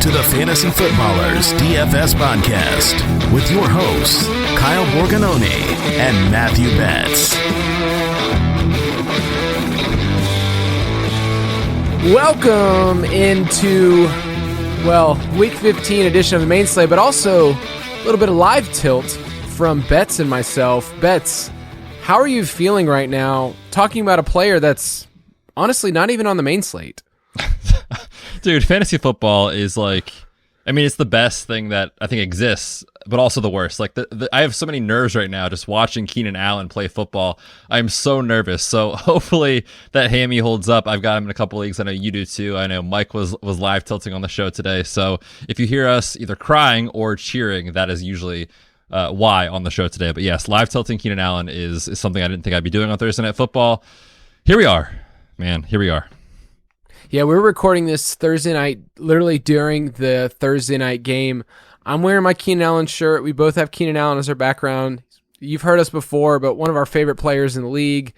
to the Fantasy Footballers DFS Podcast with your hosts, Kyle Borgononi and Matthew Betts. Welcome into, Week 15 edition of the main slate, but also a little bit of live tilt from Betts and myself. Betts, how are you feeling right now talking about a player that's honestly not even on the main slate? Dude, fantasy football is it's the best thing that I think exists, but also the worst. I have so many nerves right now just watching Keenan Allen play football. I'm so nervous. So hopefully that hammy holds up. I've got him in a couple leagues. I know you do too. I know Mike was live tilting on the show today. So if you hear us either crying or cheering, that is usually why on the show today. But yes, live tilting Keenan Allen is something I didn't think I'd be doing on Thursday Night Football. Here we are, man. Here we are. Yeah, we're recording this Thursday night, literally during the Thursday night game. I'm wearing my Keenan Allen shirt. We both have Keenan Allen as our background. You've heard us before, but one of our favorite players in the league.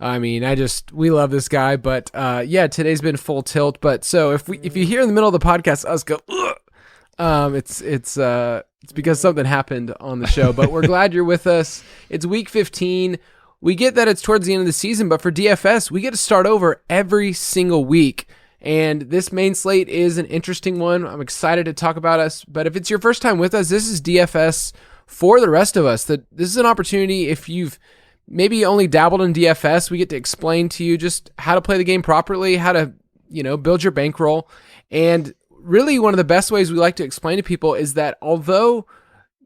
We love this guy. But today's been full tilt. But so if you hear in the middle of the podcast us go, ugh, it's because something happened on the show. But we're glad you're with us. It's week 15. We get that it's towards the end of the season, but for DFS, we get to start over every single week. And this main slate is an interesting one. I'm excited to talk about us. But if it's your first time with us, this is DFS for the rest of us. This is an opportunity. If you've maybe only dabbled in DFS, we get to explain to you just how to play the game properly, how to, build your bankroll. And really one of the best ways we like to explain to people is that although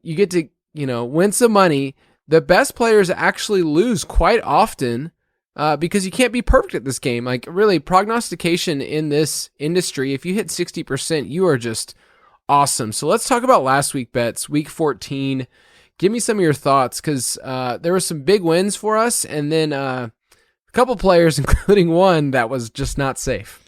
you get to, win some money, the best players actually lose quite often because you can't be perfect at this game. Like, really, prognostication in this industry, if you hit 60%, you are just awesome. So let's talk about last week, Betts, week 14. Give me some of your thoughts, because there were some big wins for us, and then a couple players, including one that was just not safe.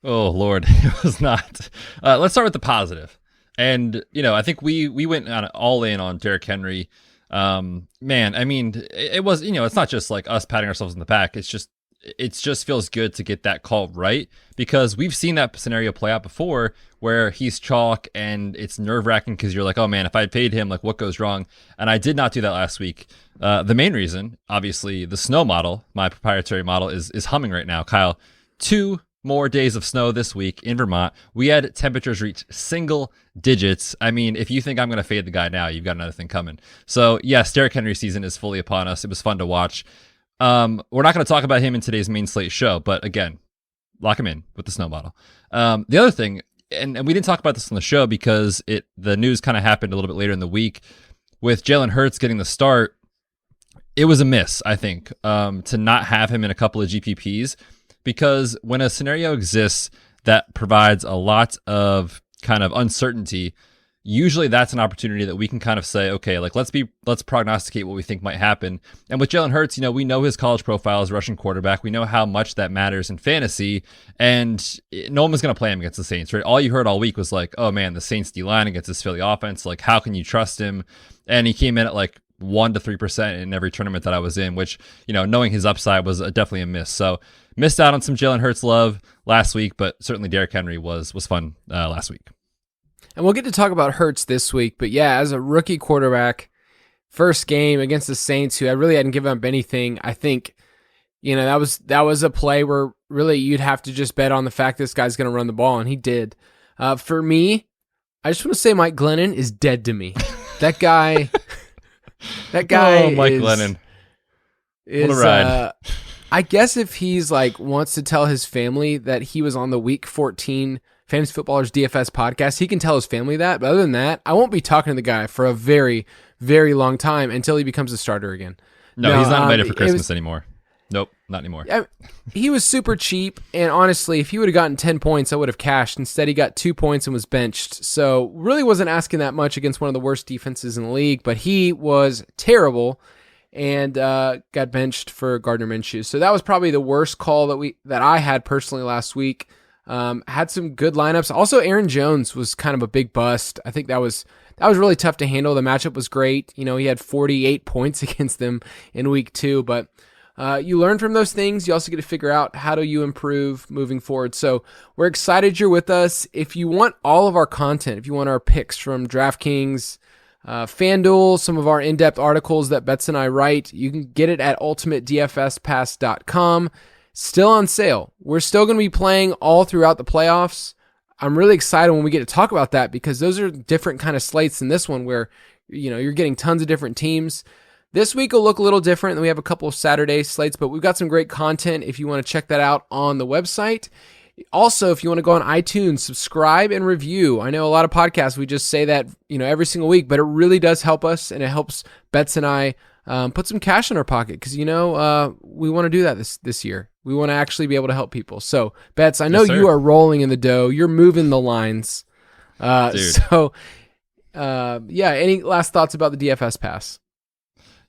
Oh, Lord, it was not. Let's start with the positive. And, I think we went all in on Derrick Henry. It was, it's not just like us patting ourselves in the back. It just feels good to get that call right, because we've seen that scenario play out before where he's chalk and it's nerve wracking because you're like, oh man, if I had paid him, like what goes wrong? And I did not do that last week. The main reason, obviously the snow model, my proprietary model is humming right now. Kyle, 2 more days of snow this week in Vermont. We had temperatures reach single digits. I mean, if you think I'm going to fade the guy now, you've got another thing coming. So yes, Derrick Henry season is fully upon us. It was fun to watch. We're not going to talk about him in today's main slate show, but again, lock him in with the snow model. The other thing, and we didn't talk about this on the show because the news kind of happened a little bit later in the week with Jalen Hurts getting the start. It was a miss, I think, to not have him in a couple of GPPs. Because when a scenario exists that provides a lot of kind of uncertainty, usually that's an opportunity that we can kind of say, okay, like let's prognosticate what we think might happen. And with Jalen Hurts, we know his college profile as rushing quarterback. We know how much that matters in fantasy, and no one was going to play him against the Saints, right? All you heard all week was like, oh man, the Saints D-line against this Philly offense, like how can you trust him? And he came in at like 1 to 3% in every tournament that I was in, which, knowing his upside was definitely a miss. So missed out on some Jalen Hurts love last week, but certainly Derrick Henry was fun last week. And we'll get to talk about Hurts this week, but yeah, as a rookie quarterback, first game against the Saints, who I really hadn't given up anything, I think, that was a play where really you'd have to just bet on the fact this guy's going to run the ball, and he did. For me, I just want to say Mike Glennon is dead to me. That guy... That guy oh, Mike Glennon. What a ride. I guess if he's wants to tell his family that he was on the week 14 Fantasy Footballers DFS podcast, he can tell his family that. But other than that, I won't be talking to the guy for a very, very long time until he becomes a starter again. No, he's not invited for Christmas anymore. Nope, not anymore. He was super cheap, and honestly, if he would have gotten 10 points, I would have cashed. Instead, he got 2 points and was benched. So really wasn't asking that much against one of the worst defenses in the league, but he was terrible and got benched for Gardner Minshew. So that was probably the worst call that I had personally last week. Had some good lineups. Also, Aaron Jones was kind of a big bust. I think that was really tough to handle. The matchup was great. He had 48 points against them in week 2, but you learn from those things. You also get to figure out how do you improve moving forward. So we're excited you're with us. If you want all of our content, if you want our picks from DraftKings, FanDuel, some of our in-depth articles that Betts and I write, you can get it at ultimatedfspass.com. Still on sale. We're still going to be playing all throughout the playoffs. I'm really excited when we get to talk about that because those are different kind of slates than this one where, you're getting tons of different teams. This week will look a little different. We have a couple of Saturday slates, but we've got some great content if you want to check that out on the website. Also, if you want to go on iTunes, subscribe and review. I know a lot of podcasts, we just say that, every single week, but it really does help us, and it helps Betts and I put some cash in our pocket because, we want to do that this year. We want to actually be able to help people. So, Betts, I know you are rolling in the dough. You're moving the lines. So, any last thoughts about the DFS pass?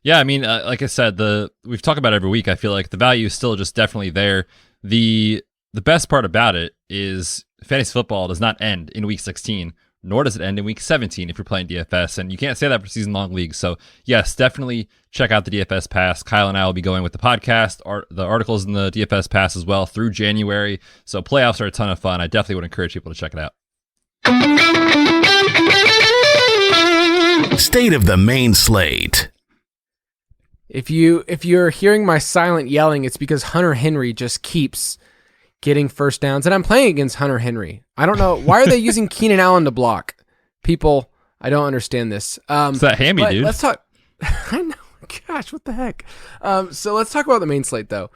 Yeah, I mean, like I said, we've talked about it every week. I feel like the value is still just definitely there. The best part about it is fantasy football does not end in week 16, nor does it end in week 17 if you're playing DFS, and you can't say that for season-long leagues. So, yes, definitely check out the DFS Pass. Kyle and I will be going with the podcast, the articles in the DFS Pass as well through January. So playoffs are a ton of fun. I definitely would encourage people to check it out. State of the main slate. If you're hearing my silent yelling, it's because Hunter Henry just keeps getting first downs, and I'm playing against Hunter Henry. I don't know why are they using Keenan Allen to block people. I don't understand this. It's that hammy, dude. Let's talk. I know. Gosh, what the heck? So let's talk about the main slate, though.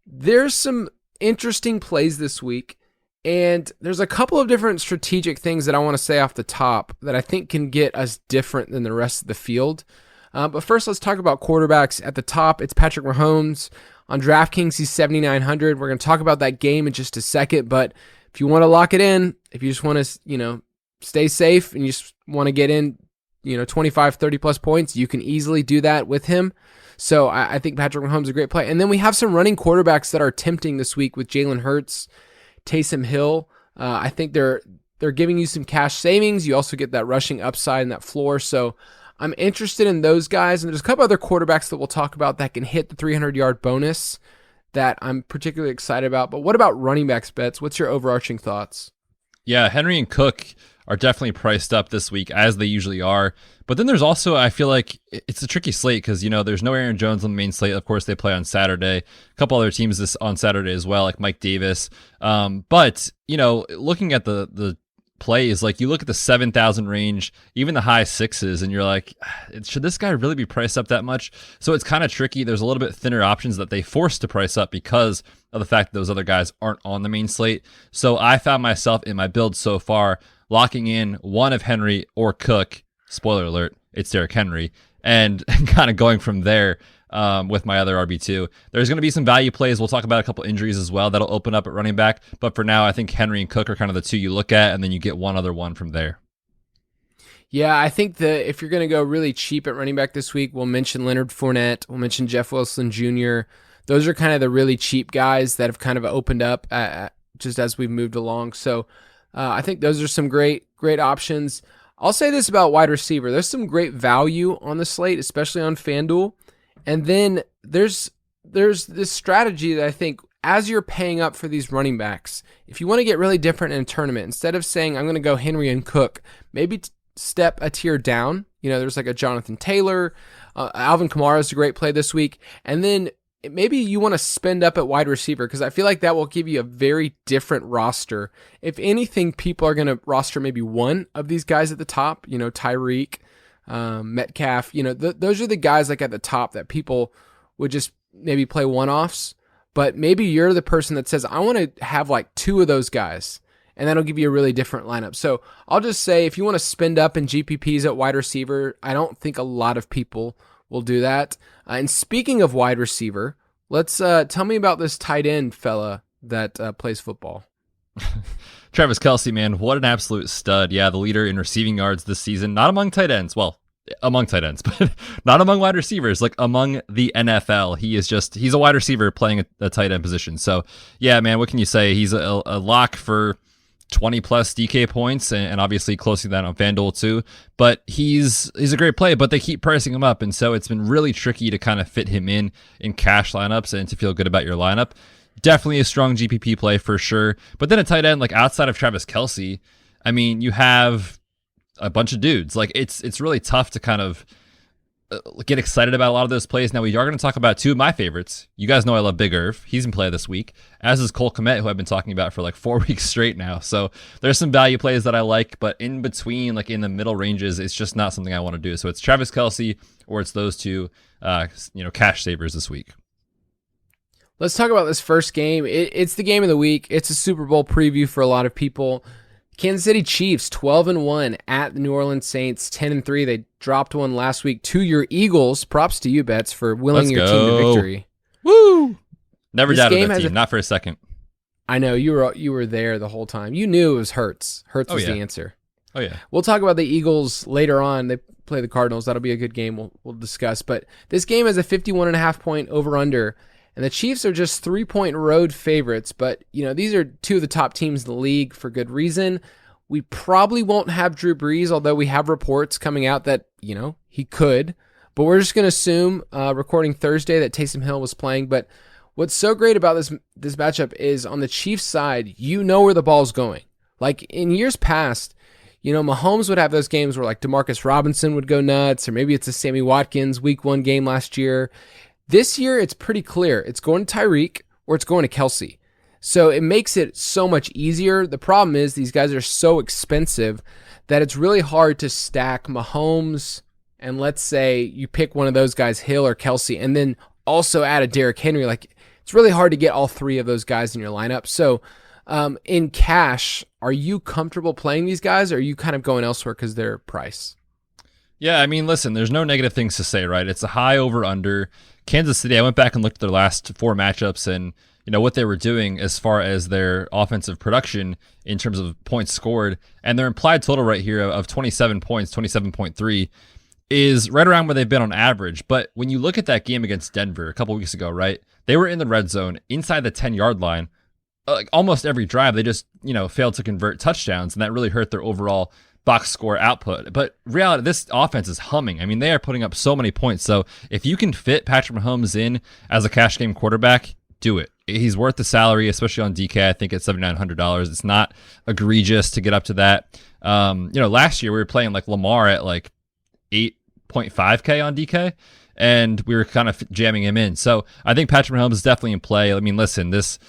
There's some interesting plays this week, and there's a couple of different strategic things that I want to say off the top that I think can get us different than the rest of the field. But first, let's talk about quarterbacks. At the top, it's Patrick Mahomes. On DraftKings, he's 7,900. We're going to talk about that game in just a second, but if you want to lock it in, if you just want to, stay safe and you just want to get in, 25, 30 plus points, you can easily do that with him. So I think Patrick Mahomes is a great play. And then we have some running quarterbacks that are tempting this week with Jalen Hurts, Taysom Hill. I think they're giving you some cash savings. You also get that rushing upside and that floor. So I'm interested in those guys. And there's a couple other quarterbacks that we'll talk about that can hit the 300-yard bonus that I'm particularly excited about. But what about running backs, Betts? What's your overarching thoughts? Yeah, Henry and Cook are definitely priced up this week, as they usually are. But then there's also, I feel like it's a tricky slate because, there's no Aaron Jones on the main slate. Of course, they play on Saturday. A couple other teams this on Saturday as well, like Mike Davis. But, looking at the plays, like you look at the 7,000 range, even the high sixes, and you're like, should this guy really be priced up that much? So it's kind of tricky. There's a little bit thinner options that they force to price up because of the fact that those other guys aren't on the main slate. So I found myself in my build so far locking in one of Henry or Cook. Spoiler alert, it's Derrick Henry, and kind of going from there with my other RB2. There's going to be some value plays. We'll talk about a couple injuries as well that'll open up at running back. But for now, I think Henry and Cook are kind of the two you look at, and then you get one other one from there. Yeah, I think that if you're going to go really cheap at running back this week, we'll mention Leonard Fournette. We'll mention Jeff Wilson Jr. Those are kind of the really cheap guys that have kind of opened up just as we've moved along. So I think those are some great options. I'll say this about wide receiver. There's some great value on the slate, especially on FanDuel. And then there's this strategy that I think as you're paying up for these running backs, if you want to get really different in a tournament, instead of saying, I'm going to go Henry and Cook, maybe step a tier down. There's like a Jonathan Taylor. Alvin Kamara is a great play this week. And then maybe you want to spend up at wide receiver because I feel like that will give you a very different roster. If anything, people are going to roster maybe one of these guys at the top, Tyreek, Metcalf, those are the guys like at the top that people would just maybe play one-offs. But maybe you're the person that says, I want to have like two of those guys, and that'll give you a really different lineup. So I'll just say if you want to spend up in GPPs at wide receiver, I don't think a lot of people will do that. And speaking of wide receiver, let's tell me about this tight end fella that plays football. Travis Kelce, man, what an absolute stud. Yeah, the leader in receiving yards this season, not among tight ends. Well, among tight ends, but not among wide receivers, like among the NFL. He's a wide receiver playing a tight end position. So yeah, man, what can you say? He's a lock for 20 plus DK points, and obviously close to that on FanDuel too. But he's a great play, but they keep pricing him up, and so it's been really tricky to kind of fit him in cash lineups and to feel good about your lineup. Definitely a strong GPP play for sure. But then a tight end, like outside of Travis Kelce, I mean, you have a bunch of dudes. Like it's really tough to kind of get excited about a lot of those plays. Now, we are going to talk about two of my favorites. You guys know I love Big Irv. He's in play this week, as is Cole Kmet, who I've been talking about for like 4 weeks straight now. So there's some value plays that I like, but in between, like in the middle ranges, it's just not something I want to do. So it's Travis Kelce or it's those two, cash savers this week. Let's talk about this first game. It's the game of the week. It's a Super Bowl preview for a lot of people. Kansas City Chiefs 12-1 at the New Orleans Saints 10-3. They dropped one last week to your Eagles. Props to you, Betts, for willing your team to victory. Woo! Never doubted that team, not for a second. I know you were there the whole time. You knew it was Hurts. Hurts was the answer. Oh yeah. We'll talk about the Eagles later on. They play the Cardinals. That'll be a good game. We'll discuss. But this game has a 51.5 point over/under. And the Chiefs are just 3-point road favorites, but these are two of the top teams in the league for good reason. We probably won't have Drew Brees, although we have reports coming out that, he could. But we're just going to assume, recording Thursday, that Taysom Hill was playing. But what's so great about this matchup is on the Chiefs side, you know where the ball's going. Like in years past, Mahomes would have those games where like Demarcus Robinson would go nuts, or maybe it's a Sammy Watkins week 1 game last year. This year, it's pretty clear. It's going to Tyreek or it's going to Kelce. So it makes it so much easier. The problem is these guys are so expensive that it's really hard to stack Mahomes, and let's say you pick one of those guys, Hill or Kelce, and then also add a Derrick Henry. Like, it's really hard to get all three of those guys in your lineup. So in cash, are you comfortable playing these guys, or are you kind of going elsewhere because their price? Yeah, I mean, listen, there's no negative things to say, right? It's a high over-under. Kansas City, I went back and looked at their last 4 matchups and, what they were doing as far as their offensive production in terms of points scored. And their implied total right here of 27 points, 27.3, is right around where they've been on average. But when you look at that game against Denver a couple weeks ago, right, they were in the red zone inside the 10-yard line. Like almost every drive, they just, failed to convert touchdowns, and that really hurt their overall box score output. But reality, this offense is humming. I mean, they are putting up so many points. So if you can fit Patrick Mahomes in as a cash game quarterback, do it. He's worth the salary, especially on DK. I think at $7,900. It's not egregious to get up to that. Last year we were playing like Lamar at like 8.5K on DK, and we were kind of jamming him in. So I think Patrick Mahomes is definitely in play. I mean, listen, this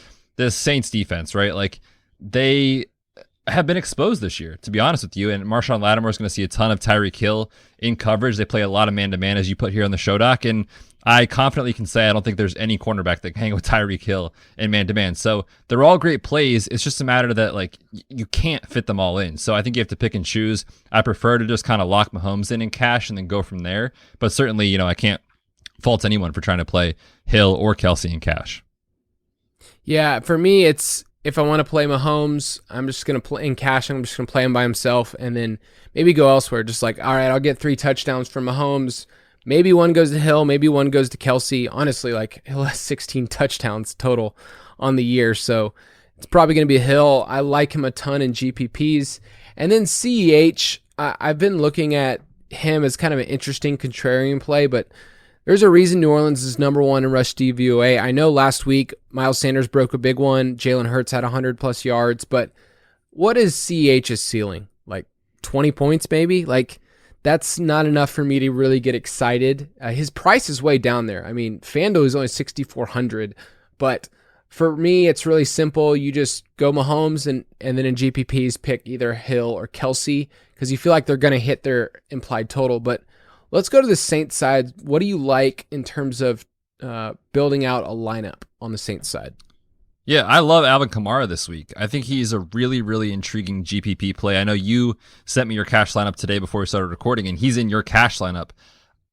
Saints defense, right? Like they have been exposed this year, to be honest with you. And Marshawn Lattimore is going to see a ton of Tyreek Hill in coverage. They play a lot of man-to-man, as you put here on the show doc. And I confidently can say I don't think there's any cornerback that can hang with Tyreek Hill in man-to-man. So they're all great plays. It's just a matter that like you can't fit them all in. So I think you have to pick and choose. I prefer to just kind of lock Mahomes in cash and then go from there. But certainly, I can't fault anyone for trying to play Hill or Kelce in cash. Yeah, for me, it's if I want to play Mahomes, I'm just going to play in cash. I'm just going to play him by himself and then maybe go elsewhere. Just like, all right, I'll get 3 touchdowns from Mahomes. Maybe one goes to Hill. Maybe one goes to Kelce. Honestly, like Hill has 16 touchdowns total on the year. So it's probably going to be Hill. I like him a ton in GPPs. And then CEH, I've been looking at him as kind of an interesting contrarian play, but there's a reason New Orleans is number 1 in rush DVOA. I know last week Miles Sanders broke a big one. Jalen Hurts had 100+ yards, but what is CEH's ceiling? Like 20 points maybe? Like that's not enough for me to really get excited. His price is way down there. I mean, FanDuel is only $6,400, but for me, it's really simple. You just go Mahomes and then in GPPs pick either Hill or Kelce because you feel like they're going to hit their implied total. But let's go to the Saints side. What do you like in terms of building out a lineup on the Saints side? Yeah, I love Alvin Kamara this week. I think he's a really, really intriguing GPP play. I know you sent me your cash lineup today before we started recording, and he's in your cash lineup.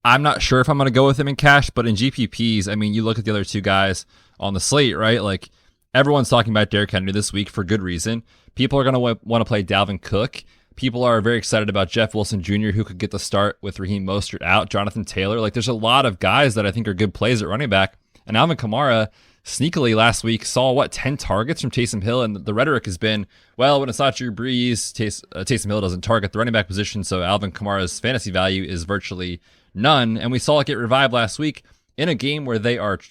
I'm not sure if I'm going to go with him in cash, but in GPPs, I mean, you look at the other two guys on the slate, right? Like, everyone's talking about Derrick Henry this week for good reason. People are going to want to play Dalvin Cook. People are very excited about Jeff Wilson Jr., who could get the start with Raheem Mostert out, Jonathan Taylor. Like, there's a lot of guys that I think are good plays at running back. And Alvin Kamara, sneakily last week saw 10 targets from Taysom Hill, and the rhetoric has been, well, when it's not Drew Brees, Taysom Hill doesn't target the running back position, so Alvin Kamara's fantasy value is virtually none. And we saw it get revived last week in a game where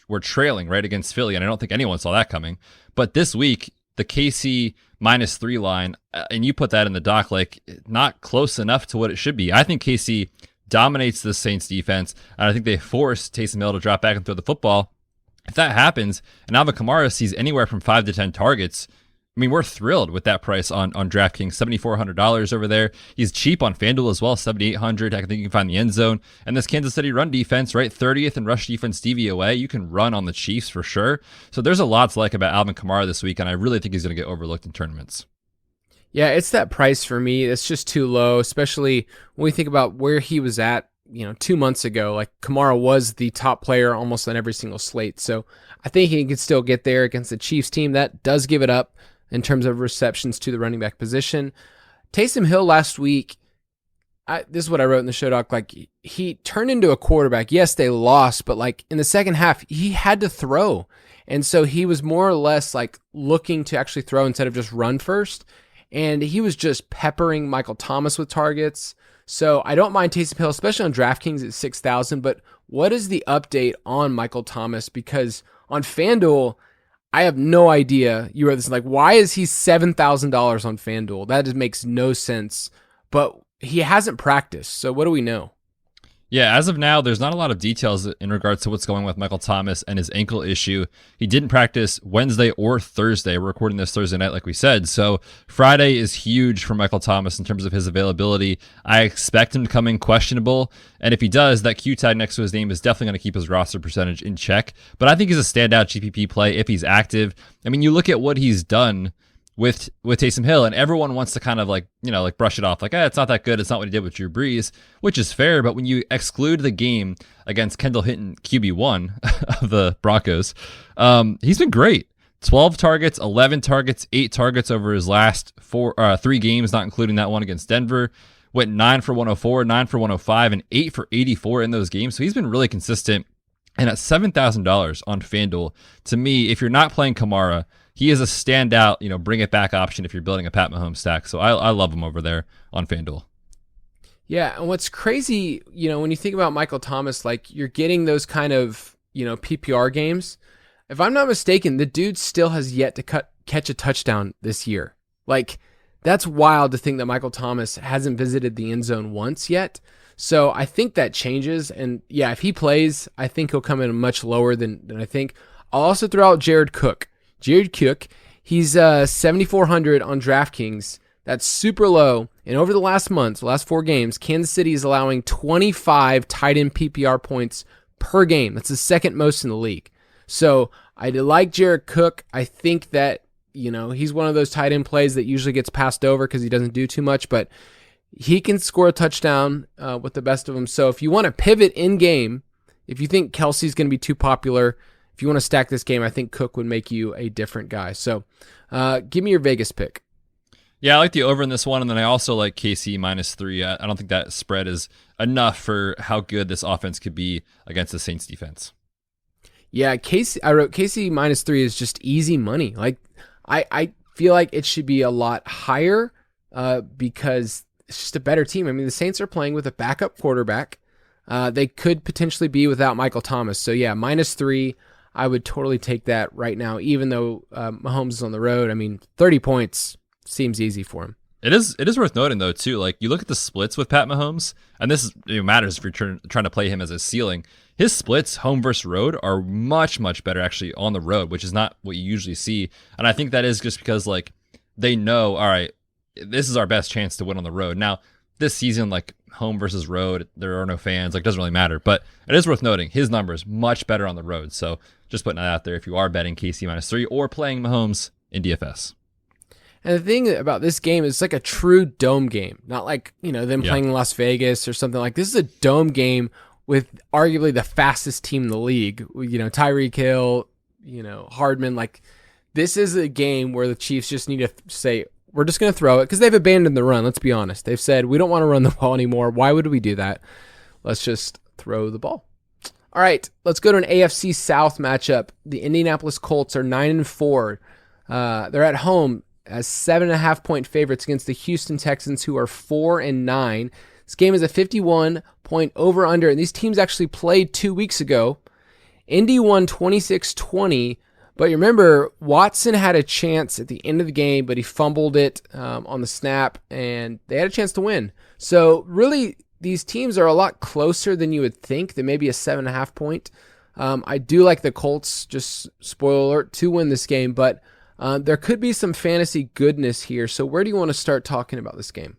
were trailing right against Philly, and I don't think anyone saw that coming. But this week, the KC -3 line, and you put that in the doc, like not close enough to what it should be. I think KC dominates the Saints defense, and I think they force Taysom Hill to drop back and throw the football. If that happens, and Alvin Kamara sees anywhere from 5 to 10 targets, I mean, we're thrilled with that price on DraftKings, $7,400 over there. He's cheap on FanDuel as well, $7,800. I think you can find the end zone. And this Kansas City run defense, right, 30th in rush defense DVOA. You can run on the Chiefs for sure. So there's a lot to like about Alvin Kamara this week, and I really think he's going to get overlooked in tournaments. Yeah, it's that price for me. It's just too low, especially when we think about where he was at, 2 months ago. Like, Kamara was the top player almost on every single slate. So I think he can still get there against the Chiefs team that does give it up in terms of receptions to the running back position. Taysom Hill last week, this is what I wrote in the show doc, like he turned into a quarterback. Yes, they lost, but like in the second half, he had to throw. And so he was more or less like looking to actually throw instead of just run first. And he was just peppering Michael Thomas with targets. So I don't mind Taysom Hill, especially on DraftKings at 6,000. But what is the update on Michael Thomas? Because on FanDuel, I have no idea. You wrote this like, why is he $7,000 on FanDuel? That just makes no sense. But he hasn't practiced. So what do we know? Yeah, as of now, there's not a lot of details in regards to what's going on with Michael Thomas and his ankle issue. He didn't practice Wednesday or Thursday. We're recording this Thursday night, like we said. So Friday is huge for Michael Thomas in terms of his availability. I expect him to come in questionable. And if he does, that Q tag next to his name is definitely going to keep his roster percentage in check. But I think he's a standout GPP play if he's active. I mean, you look at what he's done with Taysom Hill, and everyone wants to kind of like brush it off, like, it's not that good. It's not what he did with Drew Brees, which is fair. But when you exclude the game against Kendall Hinton, QB1 of the Broncos, he's been great. 12 targets, 11 targets, 8 targets over his last 3 games, not including that one against Denver. Went 9 for 104, 9 for 105, and 8 for 84 in those games. So he's been really consistent. And at $7,000 on FanDuel, to me, if you're not playing Kamara, he is a standout, bring it back option if you're building a Pat Mahomes stack. So I love him over there on FanDuel. Yeah, and what's crazy, when you think about Michael Thomas, like you're getting those kind of, PPR games. If I'm not mistaken, the dude still has yet to catch a touchdown this year. Like, that's wild to think that Michael Thomas hasn't visited the end zone once yet. So I think that changes. And yeah, if he plays, I think he'll come in much lower than I think. I'll also throw out Jared Cook. He's 7,400 on DraftKings. That's super low. And over the last 4 games, Kansas City is allowing 25 tight end PPR points per game. That's the second most in the league. So I like Jared Cook. I think that, he's one of those tight end plays that usually gets passed over because he doesn't do too much, but he can score a touchdown with the best of them. So if you want to pivot in game, if you think Kelsey's going to be too popular, if you want to stack this game, I think Cook would make you a different guy. So give me your Vegas pick. Yeah, I like the over in this one, and then I also like KC -3. I don't think that spread is enough for how good this offense could be against the Saints defense. Yeah, I wrote KC -3 is just easy money. Like I feel like it should be a lot higher because it's just a better team. I mean, the Saints are playing with a backup quarterback. They could potentially be without Michael Thomas. So yeah, -3. I would totally take that right now, even though Mahomes is on the road. I mean, 30 points seems easy for him. It is worth noting, though, too. Like, you look at the splits with Pat Mahomes, and this matters if you're trying to play him as a ceiling. His splits, home versus road, are much, much better, actually, on the road, which is not what you usually see. And I think that is just because, like, they know, all right, this is our best chance to win on the road. Now, this season, like, home versus road, there are no fans. Like, it doesn't really matter. But it is worth noting, his numbers much better on the road. So just putting that out there if you are betting KC -3 or playing Mahomes in DFS. And the thing about this game is it's like a true dome game, not like, them playing in Las Vegas or something. Like, this is a dome game with arguably the fastest team in the league. Tyreek Hill, Hardman. Like, this is a game where the Chiefs just need to say, we're just going to throw it because they've abandoned the run. Let's be honest. They've said, we don't want to run the ball anymore. Why would we do that? Let's just throw the ball. All right, let's go to an AFC South matchup. The Indianapolis Colts are 9-4. They're at home as 7.5-point favorites against the Houston Texans, who are 4-9. This game is a 51-point over-under, and these teams actually played 2 weeks ago. Indy won 26-20, but you remember Watson had a chance at the end of the game, but he fumbled it on the snap, and they had a chance to win. So really, these teams are a lot closer than you would think than maybe a 7.5 point. I do like the Colts, just spoiler alert, to win this game, but there could be some fantasy goodness here. So where do you want to start talking about this game?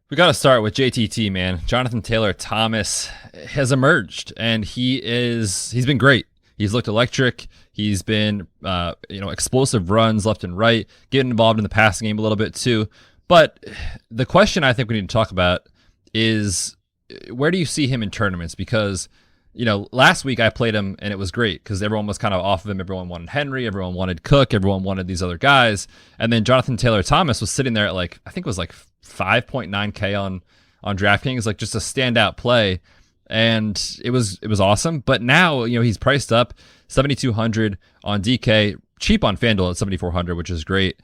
We got to start with JTT, man. Jonathan Taylor Thomas has emerged, and he's been great. He's looked electric. He's been, explosive runs left and right, getting involved in the passing game a little bit too. But the question I think we need to talk about is, where do you see him in tournaments? Because, last week I played him and it was great because everyone was kind of off of him. Everyone wanted Henry, everyone wanted Cook, everyone wanted these other guys. And then Jonathan Taylor Thomas was sitting there at I think it was 5.9K on DraftKings, just a standout play. And it was awesome. But now, he's priced up 7,200 on DK, cheap on FanDuel at 7,400, which is great.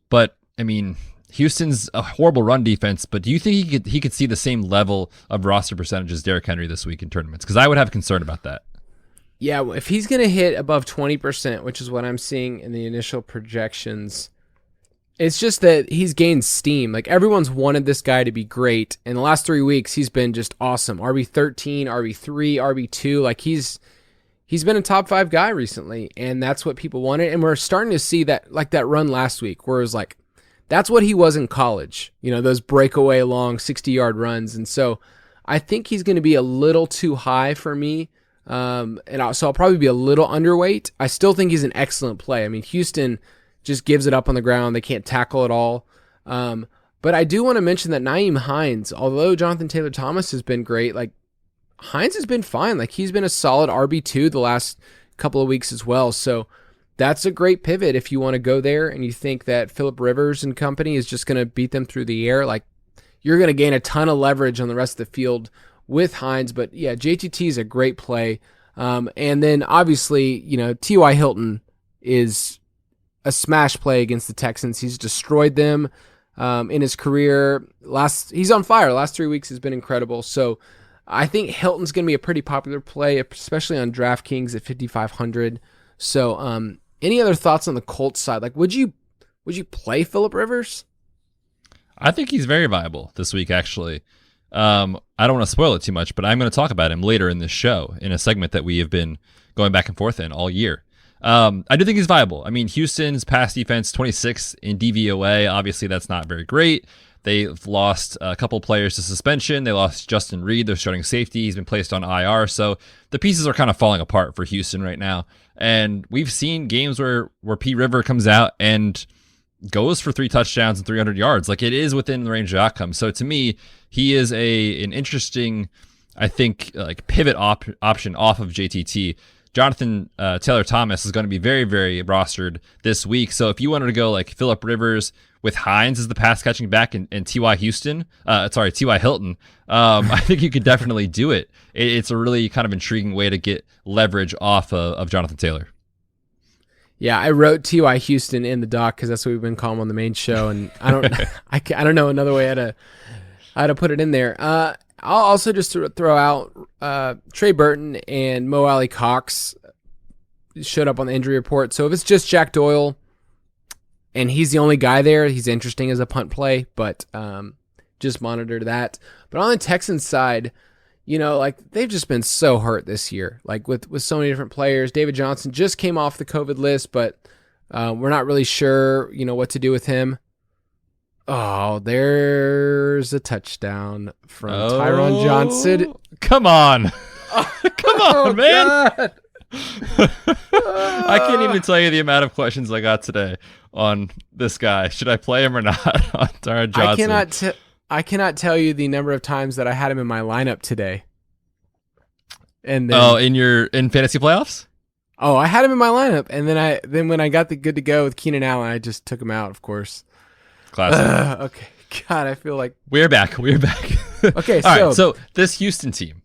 But I mean, Houston's a horrible run defense, but do you think he could see the same level of roster percentage as Derrick Henry this week in tournaments? Because I would have concern about that. Yeah, if he's going to hit above 20%, which is what I'm seeing in the initial projections, it's just that he's gained steam. Everyone's wanted this guy to be great. In the last 3 weeks, he's been just awesome. RB13, RB3, RB2. He's been a top 5 guy recently, and that's what people wanted. And we're starting to see that, that run last week, where it was that's what he was in college, those breakaway long 60-yard runs. And so I think he's going to be a little too high for me. So I'll probably be a little underweight. I still think he's an excellent play. I mean, Houston just gives it up on the ground. They can't tackle at all. But I do want to mention that Nyheim Hines, although Jonathan Taylor Thomas has been great, Hines has been fine. He's been a solid RB2 the last couple of weeks as well. So that's a great pivot if you want to go there and you think that Phillip Rivers and company is just going to beat them through the air. You're going to gain a ton of leverage on the rest of the field with Hines. But yeah, JTT is a great play. And then obviously, T.Y. Hilton is a smash play against the Texans. He's destroyed them in his career. He's on fire. Last 3 weeks has been incredible. So I think Hilton's going to be a pretty popular play, especially on DraftKings at 5,500. So any other thoughts on the Colts side? Would you play Phillip Rivers? I think he's very viable this week, actually. I don't want to spoil it too much, but I'm going to talk about him later in this show in a segment that we have been going back and forth in all year. I do think he's viable. I mean, Houston's pass defense, 26 in DVOA. Obviously, that's not very great. They've lost a couple players to suspension. They lost Justin Reed, their starting safety. He's been placed on IR. So the pieces are kind of falling apart for Houston right now. And we've seen games where P. River comes out and goes for 3 touchdowns and 300 yards. It is within the range of outcomes. So to me, he is an interesting, I think, pivot option off of JTT. Jonathan Taylor Thomas is going to be very, very rostered this week. So if you wanted to go Phillip Rivers with Hines as the pass catching back and T.Y. Hilton, I think you could definitely do it. It's a really kind of intriguing way to get leverage off of Jonathan Taylor. Yeah, I wrote T.Y. Houston in the doc because that's what we've been calling him on the main show, and I don't know another way how to put it in there. I'll also just throw out Trey Burton and Mo Alley Cox showed up on the injury report. So if it's just Jack Doyle and he's the only guy there, he's interesting as a punt play, but just monitor that. But on the Texans side, they've just been so hurt this year, with so many different players. David Johnson just came off the COVID list, but we're not really sure, what to do with him. Oh, there's a touchdown from Tyron Johnson. Come on. Come on, man. I can't even tell you the amount of questions I got today on this guy. Should I play him or not on Tyron Johnson? I cannot tell you the number of times that I had him in my lineup today. And then, in fantasy playoffs? Oh, I had him in my lineup, and then when I got the good to go with Keenan Allen, I just took him out, of course. Classic. Okay. God, I feel like we're back. Okay, All right, so this Houston team,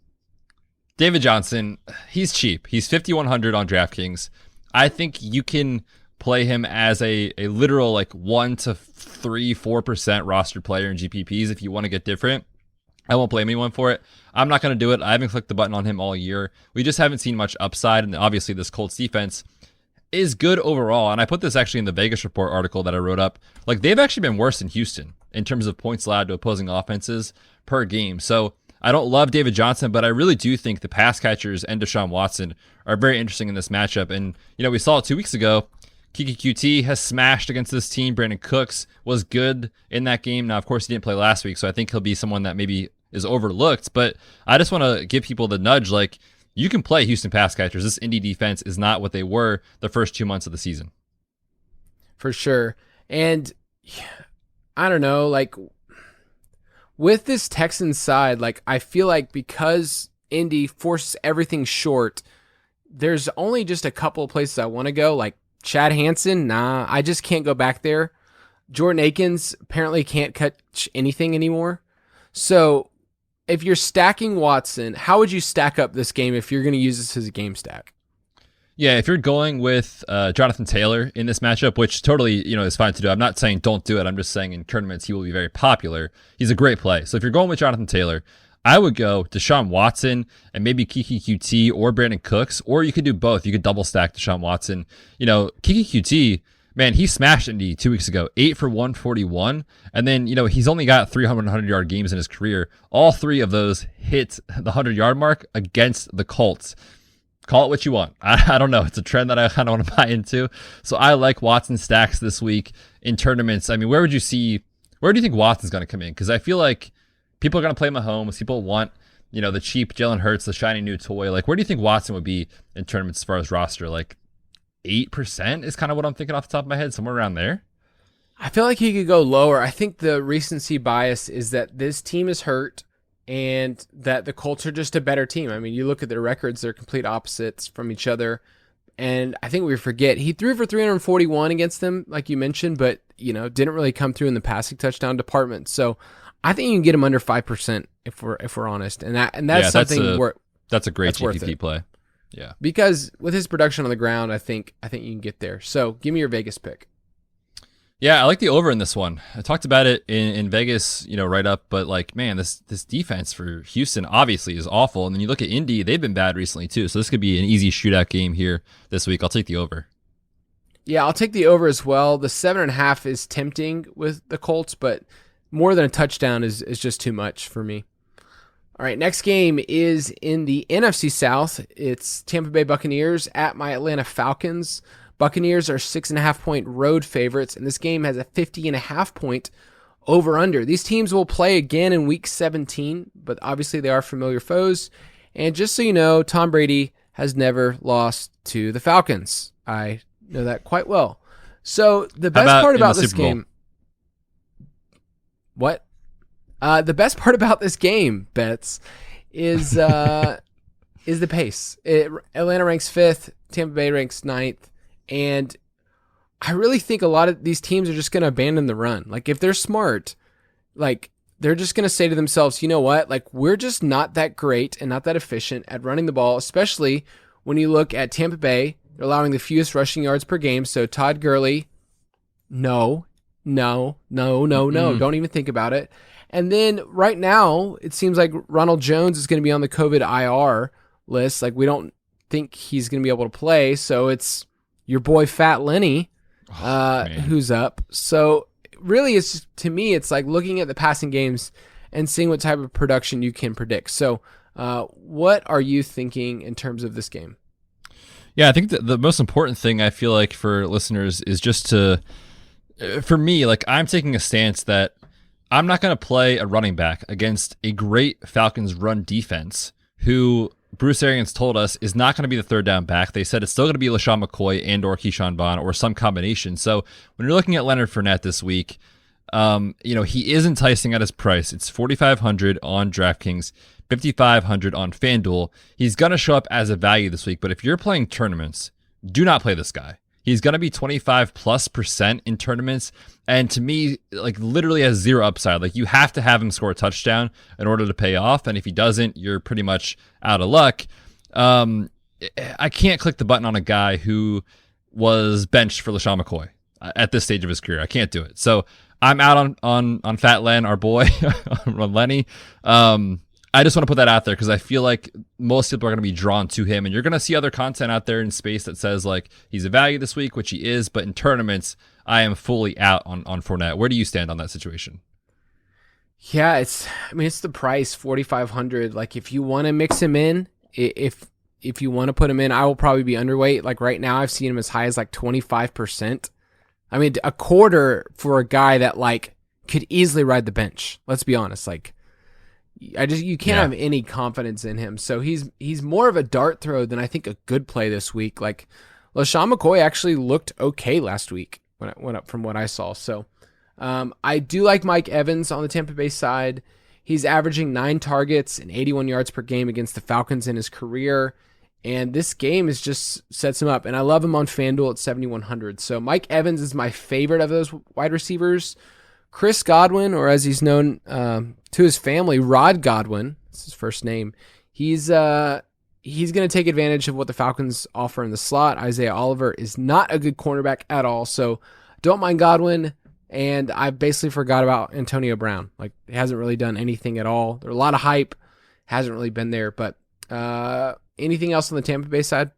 David Johnson, he's cheap. He's 5,100 on DraftKings. I think you can play him as a literal like 1 to 4% roster player in GPPs if you want to get different. I won't blame anyone for it. I'm not going to do it. I haven't clicked the button on him all year. We just haven't seen much upside, and obviously this Colts defense is good overall. And I put this actually in the Vegas Report article that I wrote up. Like, they've actually been worse than Houston in terms of points allowed to opposing offenses per game. So I don't love David Johnson, but I really do think the pass catchers and Deshaun Watson are very interesting in this matchup. And, we saw it 2 weeks ago. Kiki QT has smashed against this team. Brandon Cooks was good in that game. Now, of course, he didn't play last week, so I think he'll be someone that maybe is overlooked. But I just want to give people the nudge, like, you can play Houston pass catchers. This Indy defense is not what they were the first 2 months of the season. For sure. And I don't know, like, with this Texans side, like, I feel like because Indy forces everything short, there's only just a couple of places I want to go, like Chad Hansen, nah, I just can't go back there. Jordan Akins apparently can't catch anything anymore. So if you're stacking Watson, how would you stack up this game if you're going to use this as a game stack? Yeah, if you're going with Jonathan Taylor in this matchup, which totally, is fine to do. I'm not saying don't do it. I'm just saying in tournaments he will be very popular. He's a great play. So if you're going with Jonathan Taylor, I would go Deshaun Watson and maybe Kiki QT or Brandon Cooks, or you could do both. You could double stack Deshaun Watson. Kiki QT, man, he smashed Indy 2 weeks ago, 8 for 141. And then, he's only got 100-yard games in his career. All 3 of those hit the 100-yard mark against the Colts. Call it what you want. I don't know. It's a trend that I kind of want to buy into. So I like Watson stacks this week in tournaments. I mean, where do you think Watson's going to come in? Because I feel like people are going to play Mahomes. People want, the cheap Jalen Hurts, the shiny new toy. Like, where do you think Watson would be in tournaments as far as roster? Like 8% is kind of what I'm thinking off the top of my head, somewhere around there. I feel like he could go lower. I think the recency bias is that this team is hurt and that the Colts are just a better team. I mean, you look at their records, they're complete opposites from each other. And I think we forget he threw for 341 against them, like you mentioned, but, didn't really come through in the passing touchdown department. So I think you can get him under 5% if we're honest. And that's something that's a great GPP play. Yeah. Because with his production on the ground, I think you can get there. So give me your Vegas pick. Yeah, I like the over in this one. I talked about it in Vegas, right up, but like, man, this defense for Houston obviously is awful. And then you look at Indy, they've been bad recently too. So this could be an easy shootout game here this week. I'll take the over. Yeah, I'll take the over as well. The 7.5 is tempting with the Colts, but more than a touchdown is just too much for me. All right, next game is in the NFC South. It's Tampa Bay Buccaneers at my Atlanta Falcons. Buccaneers are 6.5-point road favorites, and this game has a 50.5-point over-under. These teams will play again in Week 17, but obviously they are familiar foes. And just so you know, Tom Brady has never lost to the Falcons. I know that quite well. So the best part about this game... What? The best part about this game, Betts, is the pace. Atlanta ranks 5th, Tampa Bay ranks 9th, and I really think a lot of these teams are just going to abandon the run. Like, if they're smart, like, they're just going to say to themselves, you know what? Like, we're just not that great and not that efficient at running the ball, especially when you look at Tampa Bay. They're allowing the fewest rushing yards per game, so Todd Gurley, no. Don't even think about it. And then right now, it seems like Ronald Jones is going to be on the COVID IR list. Like, we don't think he's going to be able to play. So it's your boy Fat Lenny who's up. So really, to me, it's like looking at the passing games and seeing what type of production you can predict. So what are you thinking in terms of this game? Yeah, I think that the most important thing I feel like for listeners is just to, for me, like, I'm taking a stance that I'm not going to play a running back against a great Falcons run defense who Bruce Arians told us is not going to be the third down back. They said it's still going to be LaShawn McCoy and or Keyshawn Vaughn or some combination. So when you're looking at Leonard Fournette this week, he is enticing at his price. It's $4,500 on DraftKings, $5,500 on FanDuel. He's going to show up as a value this week, but if you're playing tournaments, do not play this guy. He's going to be 25+% in tournaments. And to me, like literally has zero upside. Like you have to have him score a touchdown in order to pay off. And if he doesn't, you're pretty much out of luck. I can't click the button on a guy who was benched for LaShawn McCoy at this stage of his career. I can't do it. So I'm out on Fat Len, our boy, on Lenny. I just want to put that out there because I feel like most people are going to be drawn to him, and you're going to see other content out there in space that says like he's a value this week, which he is, but in tournaments, I am fully out on Fournette. Where do you stand on that situation? Yeah, it's the price, 4,500. Like if you want to mix him in, if you want to put him in, I will probably be underweight. Like right now, I've seen him as high as like 25%. I mean, a quarter for a guy that like could easily ride the bench. Let's be honest. Like, you can't have any confidence in him. So he's more of a dart throw than I think a good play this week. Like LaShawn McCoy actually looked okay last week when it went up from what I saw. So I do like Mike Evans on the Tampa Bay side. He's averaging 9 targets and 81 yards per game against the Falcons in his career. And this game is just sets him up. And I love him on FanDuel at 7,100. So Mike Evans is my favorite of those wide receivers. Chris Godwin, or as he's known to his family, Rod Godwin, that's his first name, he's going to take advantage of what the Falcons offer in the slot. Isaiah Oliver is not a good cornerback at all, so don't mind Godwin, and I basically forgot about Antonio Brown. Like, he hasn't really done anything at all. There's a lot of hype, hasn't really been there, but anything else on the Tampa Bay side?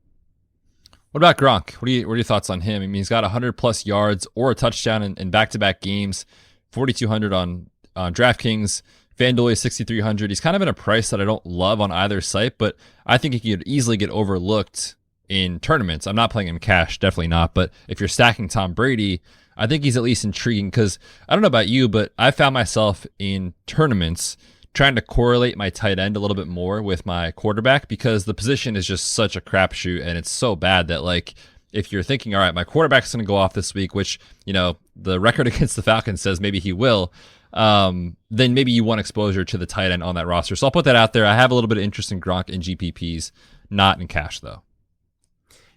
What about Gronk? What are your thoughts on him? I mean, he's got 100+ yards or a touchdown in back-to-back games. 4,200 on DraftKings. FanDuel is 6,300. He's kind of in a price that I don't love on either site, but I think he could easily get overlooked in tournaments. I'm not playing him cash, definitely not. But if you're stacking Tom Brady, I think he's at least intriguing because I don't know about you, but I found myself in tournaments trying to correlate my tight end a little bit more with my quarterback because the position is just such a crapshoot and it's so bad that like if you're thinking, all right, my quarterback's going to go off this week, which, you know, the record against the Falcons says maybe he will, then maybe you want exposure to the tight end on that roster. So I'll put that out there. I have a little bit of interest in Gronk in GPPs, not in cash, though.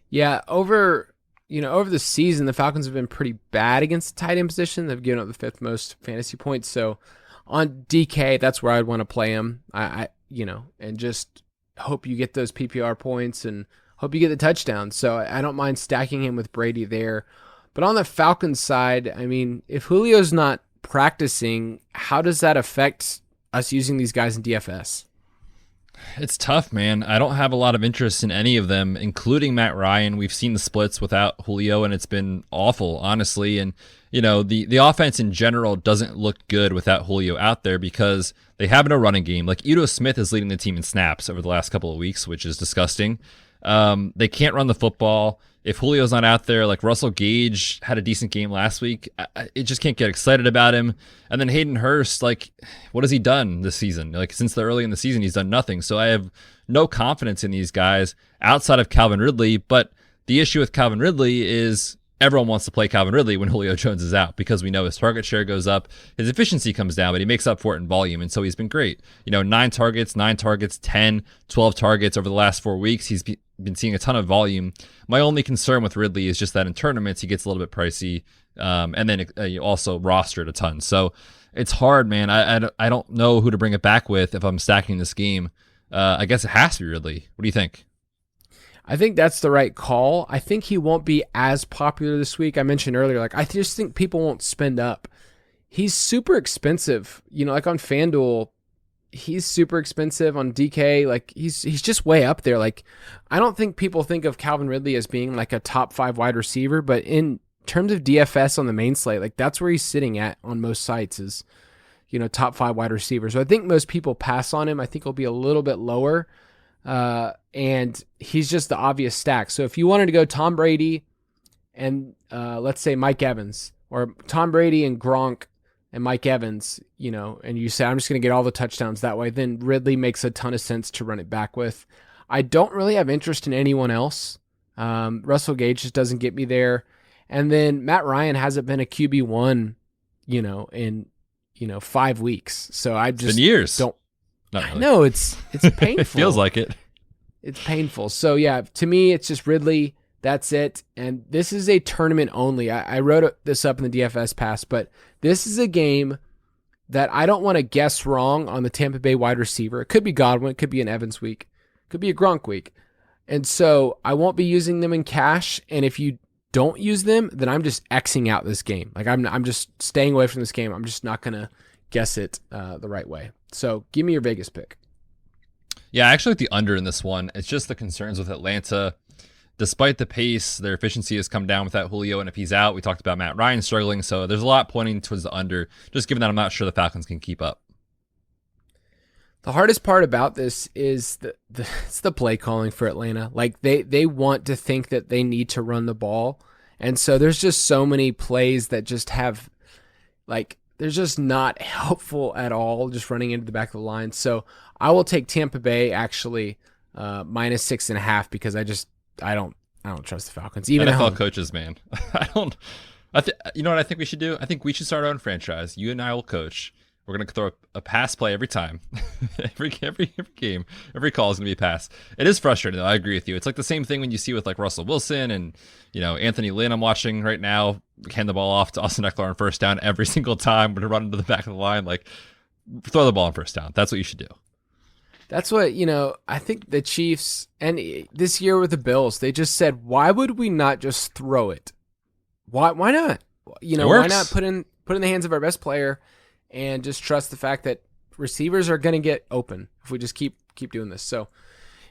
Yeah, over the season, the Falcons have been pretty bad against the tight end position. They've given up the 5th most fantasy points. So on DK, that's where I'd want to play him. And just hope you get those PPR points and hope you get the touchdown. So I don't mind stacking him with Brady there. But on the Falcons side, I mean, if Julio's not practicing, how does that affect us using these guys in DFS? It's tough, man. I don't have a lot of interest in any of them, including Matt Ryan. We've seen the splits without Julio, and it's been awful, honestly. And, you know, the offense in general doesn't look good without Julio out there because they have no running game. Like, Udo Smith is leading the team in snaps over the last couple of weeks, which is disgusting. They can't run the football. If Julio's not out there, like Russell Gage had a decent game last week, it just can't get excited about him. And then Hayden Hurst, like, what has he done this season? Like, since the early in the season, he's done nothing. So I have no confidence in these guys outside of Calvin Ridley. But the issue with Calvin Ridley is everyone wants to play Calvin Ridley when Julio Jones is out because we know his target share goes up, his efficiency comes down, but he makes up for it in volume. And so he's been great. 9 targets, 10, 12 targets over the last 4 weeks. He's been seeing a ton of volume. My only concern with Ridley is just that in tournaments, he gets a little bit pricey. And then you also rostered a ton. So it's hard, man. I don't know who to bring it back with if I'm stacking this game. I guess it has to be Ridley. What do you think? I think that's the right call. I think he won't be as popular this week. I mentioned earlier, like, I just think people won't spend up. He's super expensive. Like on FanDuel, he's super expensive. On DK, like, he's just way up there. Like, I don't think people think of Calvin Ridley as being like a top 5 wide receiver, but in terms of DFS on the main slate, like, that's where he's sitting at on most sites is, top 5 wide receivers. So I think most people pass on him. I think he'll be a little bit lower. And he's just the obvious stack. So if you wanted to go Tom Brady and let's say Mike Evans, or Tom Brady and Gronk and Mike Evans, and you say, I'm just going to get all the touchdowns that way, then Ridley makes a ton of sense to run it back with. I don't really have interest in anyone else. Russell Gage just doesn't get me there. And then Matt Ryan hasn't been a QB1, in 5 weeks. So I just been years. Don't. Not really. I know it's painful. It feels like it. It's painful. So yeah, to me, it's just Ridley. That's it. And this is a tournament only. I wrote this up in the DFS pass, but this is a game that I don't want to guess wrong on the Tampa Bay wide receiver. It could be Godwin. It could be an Evans week. It could be a Gronk week. And so I won't be using them in cash. And if you don't use them, then I'm just Xing out this game. Like I'm just staying away from this game. I'm just not going to guess it the right way. So give me your Vegas pick. Yeah, I actually like the under in this one. It's just the concerns with Atlanta. Despite the pace, their efficiency has come down without Julio, and if he's out, we talked about Matt Ryan struggling, so there's a lot pointing towards the under, just given that I'm not sure the Falcons can keep up. The hardest part about this is it's the play calling for Atlanta. Like they want to think that they need to run the ball, and so there's just so many plays that just have, like, they're just not helpful at all, just running into the back of the line. So I will take Tampa Bay actually minus 6.5 because I don't trust the Falcons. Even NFL coaches, man. You know what I think we should do? I think we should start our own franchise. You and I will coach. We're going to throw a pass play every time. every game, every call is going to be a pass. It is frustrating, though. I agree with you. It's like the same thing when you see with like Russell Wilson and, Anthony Lynn I'm watching right now, hand the ball off to Austin Eckler on first down every single time when to run into the back of the line. Like, throw the ball on first down. That's what you should do. That's what, I think the Chiefs, and this year with the Bills, they just said, why would we not just throw it? Why not? Why not put in the hands of our best player and just trust the fact that receivers are going to get open if we just keep doing this. So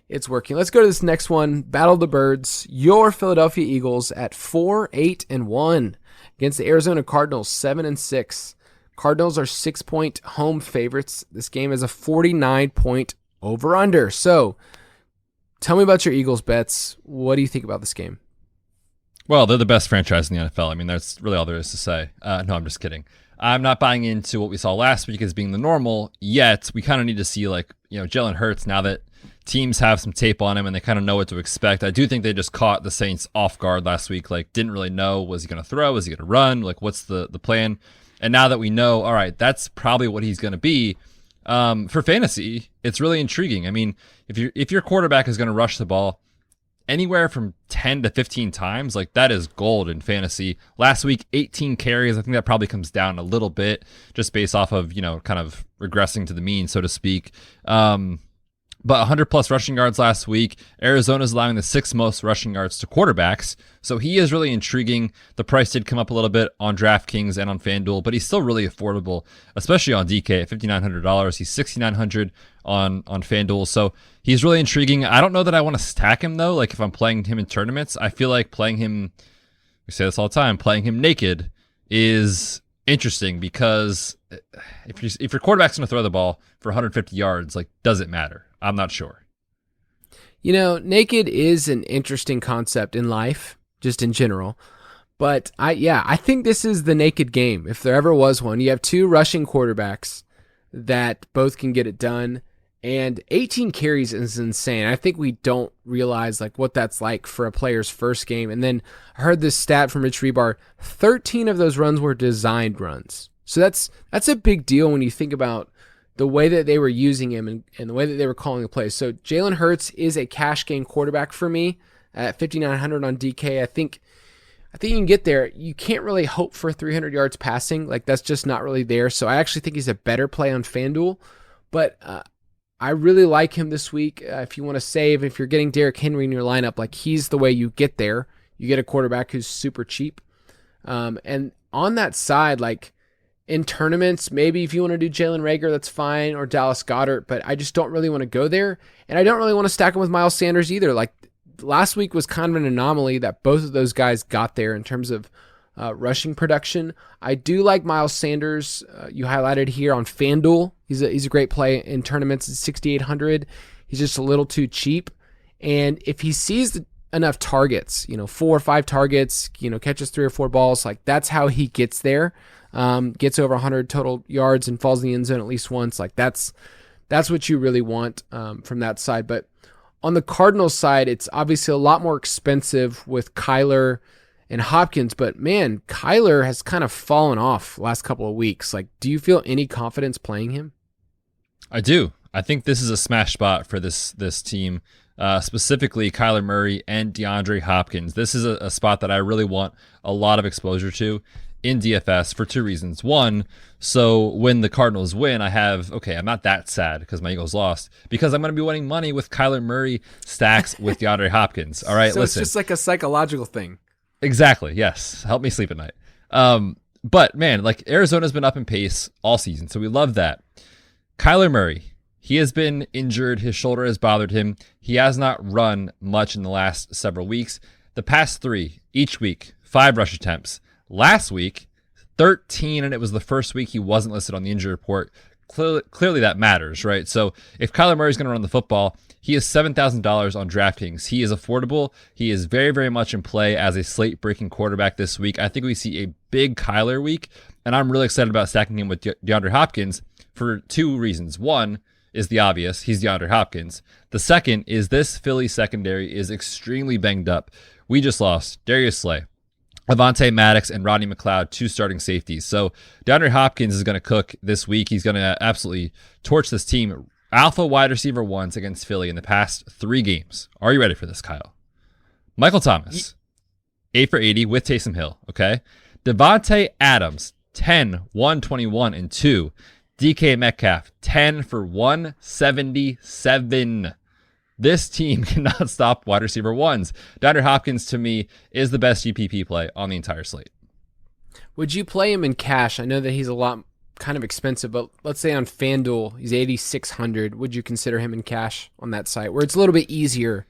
it's working. Let's go to this next one. Battle of the Birds. Your Philadelphia Eagles at 4-8-1 against the Arizona Cardinals 7-6. Cardinals are 6-point home favorites. This game is a 49-point over-under. So tell me about your Eagles bets. What do you think about this game? Well, they're the best franchise in the NFL. I mean, that's really all there is to say. No, I'm just kidding. I'm not buying into what we saw last week as being the normal yet. We kind of need to see, Jalen Hurts, now that teams have some tape on him and they kind of know what to expect. I do think they just caught the Saints off guard last week. Didn't really know, was he going to throw? Was he going to run? What's the plan? And now that we know, all right, that's probably what he's going to be. For fantasy, it's really intriguing. I mean, if your quarterback is going to rush the ball anywhere from 10 to 15 times, that is gold in fantasy. Last week, 18 carries. I think that probably comes down a little bit just based off of, kind of regressing to the mean, so to speak. But 100 plus rushing yards last week. Arizona's allowing the 6th most rushing yards to quarterbacks. So he is really intriguing. The price did come up a little bit on DraftKings and on FanDuel, but he's still really affordable, especially on DK at $5,900. He's $6,900 on FanDuel. So he's really intriguing. I don't know that I want to stack him though. If I'm playing him in tournaments, I feel like playing him, we say this all the time, playing him naked is interesting because if your quarterback's going to throw the ball for 150 yards, does it matter? I'm not sure. Naked is an interesting concept in life, just in general. But I think this is the naked game. If there ever was one, you have two rushing quarterbacks that both can get it done. And 18 carries is insane. I think we don't realize what that's like for a player's first game. And then I heard this stat from Rich Rebar, 13 of those runs were designed runs. So that's a big deal when you think about the way that they were using him and the way that they were calling the plays. So Jalen Hurts is a cash game quarterback for me at $5,900 on DK. I think you can get there. You can't really hope for 300 yards passing. That's just not really there. So I actually think he's a better play on FanDuel. But I really like him this week. If you want to save, if you're getting Derrick Henry in your lineup, he's the way you get there. You get a quarterback who's super cheap. And on that side, in tournaments, maybe if you want to do Jalen Reagor, that's fine, or Dallas Goedert, but I just don't really want to go there. And I don't really want to stack him with Miles Sanders either. Last week was kind of an anomaly that both of those guys got there in terms of rushing production. I do like Miles Sanders. You highlighted here on FanDuel. He's a great play in tournaments at 6,800. He's just a little too cheap. And if he sees enough targets, 4 or 5 targets, catches 3 or 4 balls, that's how he gets there. Gets over 100 total yards and falls in the end zone at least once. That's what you really want from that side. But on the Cardinals side, it's obviously a lot more expensive with Kyler and Hopkins. But man, Kyler has kind of fallen off the last couple of weeks. Do you feel any confidence playing him? I do. I think this is a smash spot for this team. specifically Kyler Murray and DeAndre Hopkins. This is a spot that I really want a lot of exposure to in DFS for two reasons. One, so when the Cardinals win, I'm not that sad because my Eagles lost, because I'm going to be winning money with Kyler Murray stacks with DeAndre Hopkins. All right, so listen. It's just like a psychological thing. Exactly, yes. Help me sleep at night. But man, like Arizona's been up in pace all season, so we love that. Kyler Murray, he has been injured. His shoulder has bothered him. He has not run much in the last several weeks. The past 3, each week, 5 rush attempts. Last week, 13, and it was the first week he wasn't listed on the injury report. Clearly that matters, right? So if Kyler Murray is going to run the football, he is $7,000 on DraftKings. He is affordable. He is very, very much in play as a slate-breaking quarterback this week. I think we see a big Kyler week, and I'm really excited about stacking him with DeAndre Hopkins for 2 reasons. One is the obvious. He's DeAndre Hopkins. The second is this Philly secondary is extremely banged up. We just lost Darius Slay, Avonte Maddox, and Rodney McLeod, 2 starting safeties. So DeAndre Hopkins is going to cook this week. He's going to absolutely torch this team. Alpha wide receiver ones against Philly in the past 3 games. Are you ready for this, Kyle? Michael Thomas, 8 for 80 with Taysom Hill, okay? Devontae Adams, 10, 121, and 2. DK Metcalf, 10 for 177. This team cannot stop wide receiver ones. DeAndre Hopkins, to me, is the best GPP play on the entire slate. Would you play him in cash? I know that he's a lot kind of expensive, but let's say on FanDuel, he's 8,600. Would you consider him in cash on that site where it's a little bit easier?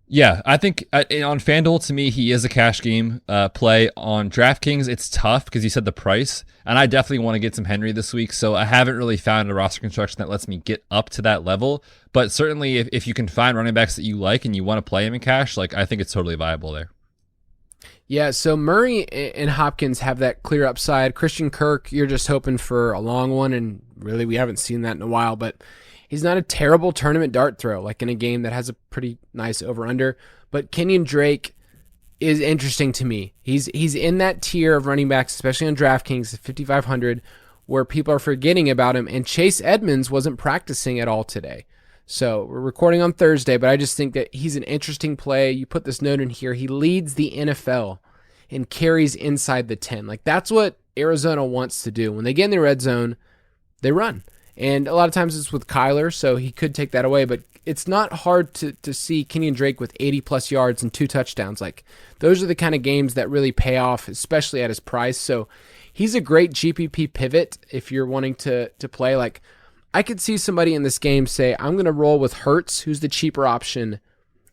Yeah, I think on FanDuel, to me, he is a cash game play. On DraftKings, it's tough because you said the price, and I definitely want to get some Henry this week, so I haven't really found a roster construction that lets me get up to that level. But certainly, if you can find running backs that you like and you want to play him in cash, like I think it's totally viable there. Yeah, so Murray and Hopkins have that clear upside. Christian Kirk, you're just hoping for a long one, and really we haven't seen that in a while, but he's not a terrible tournament dart throw, like in a game that has a pretty nice over-under. But Kenyon Drake is interesting to me. He's in that tier of running backs, especially on DraftKings at 5,500, where people are forgetting about him. And Chase Edmonds wasn't practicing at all today. So we're recording on Thursday, but I just think that he's an interesting play. You put this note in here. He leads the NFL in carries inside the 10. Like that's what Arizona wants to do. When they get in the red zone, they run. And a lot of times it's with Kyler, so he could take that away. But it's not hard to see Kenyon Drake with 80-plus yards and 2 touchdowns. Like those are the kind of games that really pay off, especially at his price. So he's a great GPP pivot if you're wanting to play. Like I could see somebody in this game say, I'm going to roll with Hurts, who's the cheaper option,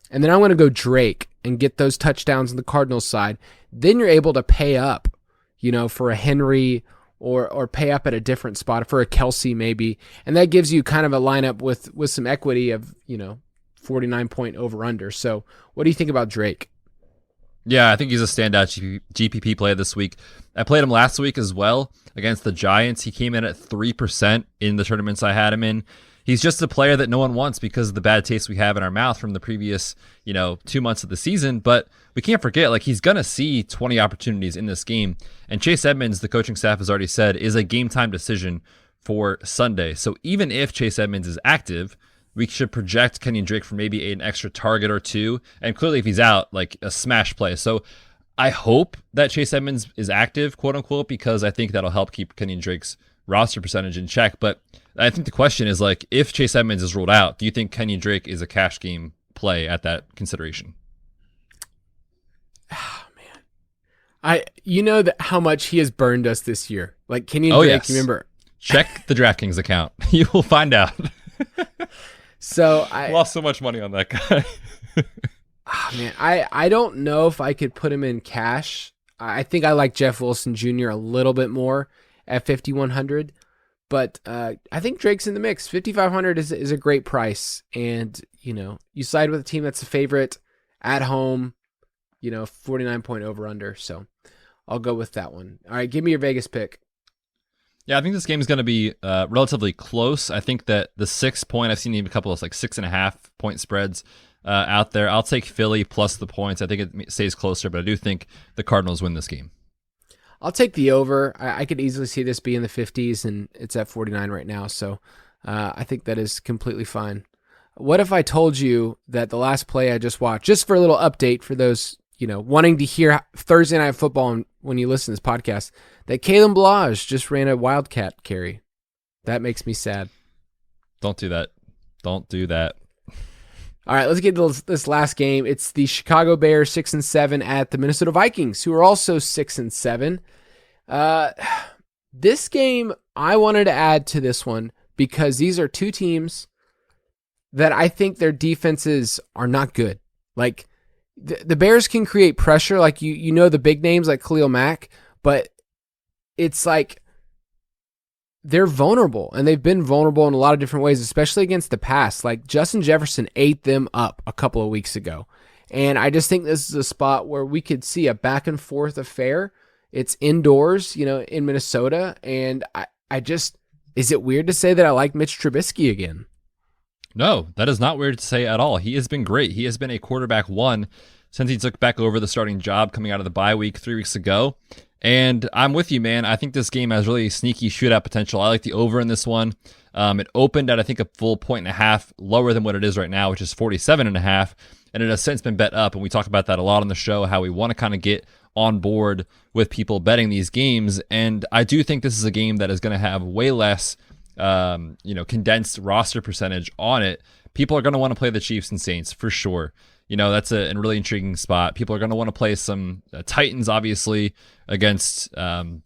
and then I'm going to go Drake and get those touchdowns on the Cardinals side. Then you're able to pay up, for a Henry or pay up at a different spot for a Kelsey maybe. And that gives you kind of a lineup with some equity of, 49-point over-under. So what do you think about Drake? Yeah, I think he's a standout GPP play this week. I played him last week as well against the Giants. He came in at 3% in the tournaments I had him in. He's just a player that no one wants because of the bad taste we have in our mouth from the previous, 2 months of the season. But we can't forget, like, he's going to see 20 opportunities in this game. And Chase Edmonds, the coaching staff has already said, is a game-time decision for Sunday. So even if Chase Edmonds is active, we should project Kenyon Drake for maybe an extra target or 2. And clearly if he's out, like a smash play. So I hope that Chase Edmonds is active, quote unquote, because I think that'll help keep Kenyon Drake's roster percentage in check. But I think the question is, like, if Chase Edmonds is ruled out, do you think Kenyon Drake is a cash game play at that consideration? Oh, man. How much he has burned us this year. Like Kenyon Drake, yes. You remember? Check the DraftKings account. You will find out. So I lost so much money on that guy. Man, I don't know if I could put him in cash. I think I like Jeff Wilson Jr. a little bit more at 5,100, but I think Drake's in the mix. 5,500 is a great price, and you side with a team that's a favorite at home. 49-point over under. So I'll go with that one. All right, give me your Vegas pick. Yeah, I think this game is going to be relatively close. I think that the 6 point, I've seen even a couple of like 6.5 point spreads out there. I'll take Philly plus the points. I think it stays closer, but I do think the Cardinals win this game. I'll take the over. I could easily see this be in the 50s, and it's at 49 right now. So I think that is completely fine. What if I told you that the last play I just watched, just for a little update for those, wanting to hear Thursday Night Football when you listen to this podcast, that Kalen Balazs just ran a Wildcat carry. That makes me sad. Don't do that. Don't do that. All right, let's get to this last game. It's the Chicago Bears 6-7 at the Minnesota Vikings, who are also 6-7. This game, I wanted to add to this one because these are two teams that I think their defenses are not good. Like, the Bears can create pressure, like the big names like Khalil Mack, but it's like they're vulnerable, and they've been vulnerable in a lot of different ways, especially against the pass. Like, Justin Jefferson ate them up a couple of weeks ago, and I just think this is a spot where we could see a back and forth affair. It's indoors, in Minnesota, and I just, is it weird to say that I like Mitch Trubisky again? No, that is not weird to say at all. He has been great. He has been a quarterback one since he took back over the starting job coming out of the bye week 3 weeks ago. And I'm with you, man. I think this game has really sneaky shootout potential. I like the over in this one. It opened at, I think, a full 1.5 lower than what it is right now, which is 47.5. And it has since been bet up. And we talk about that a lot on the show, how we want to kind of get on board with people betting these games. And I do think this is a game that is going to have way less, condensed roster percentage on it. People are going to want to play the Chiefs and Saints for sure. That's a really intriguing spot. People are going to want to play some Titans, obviously, against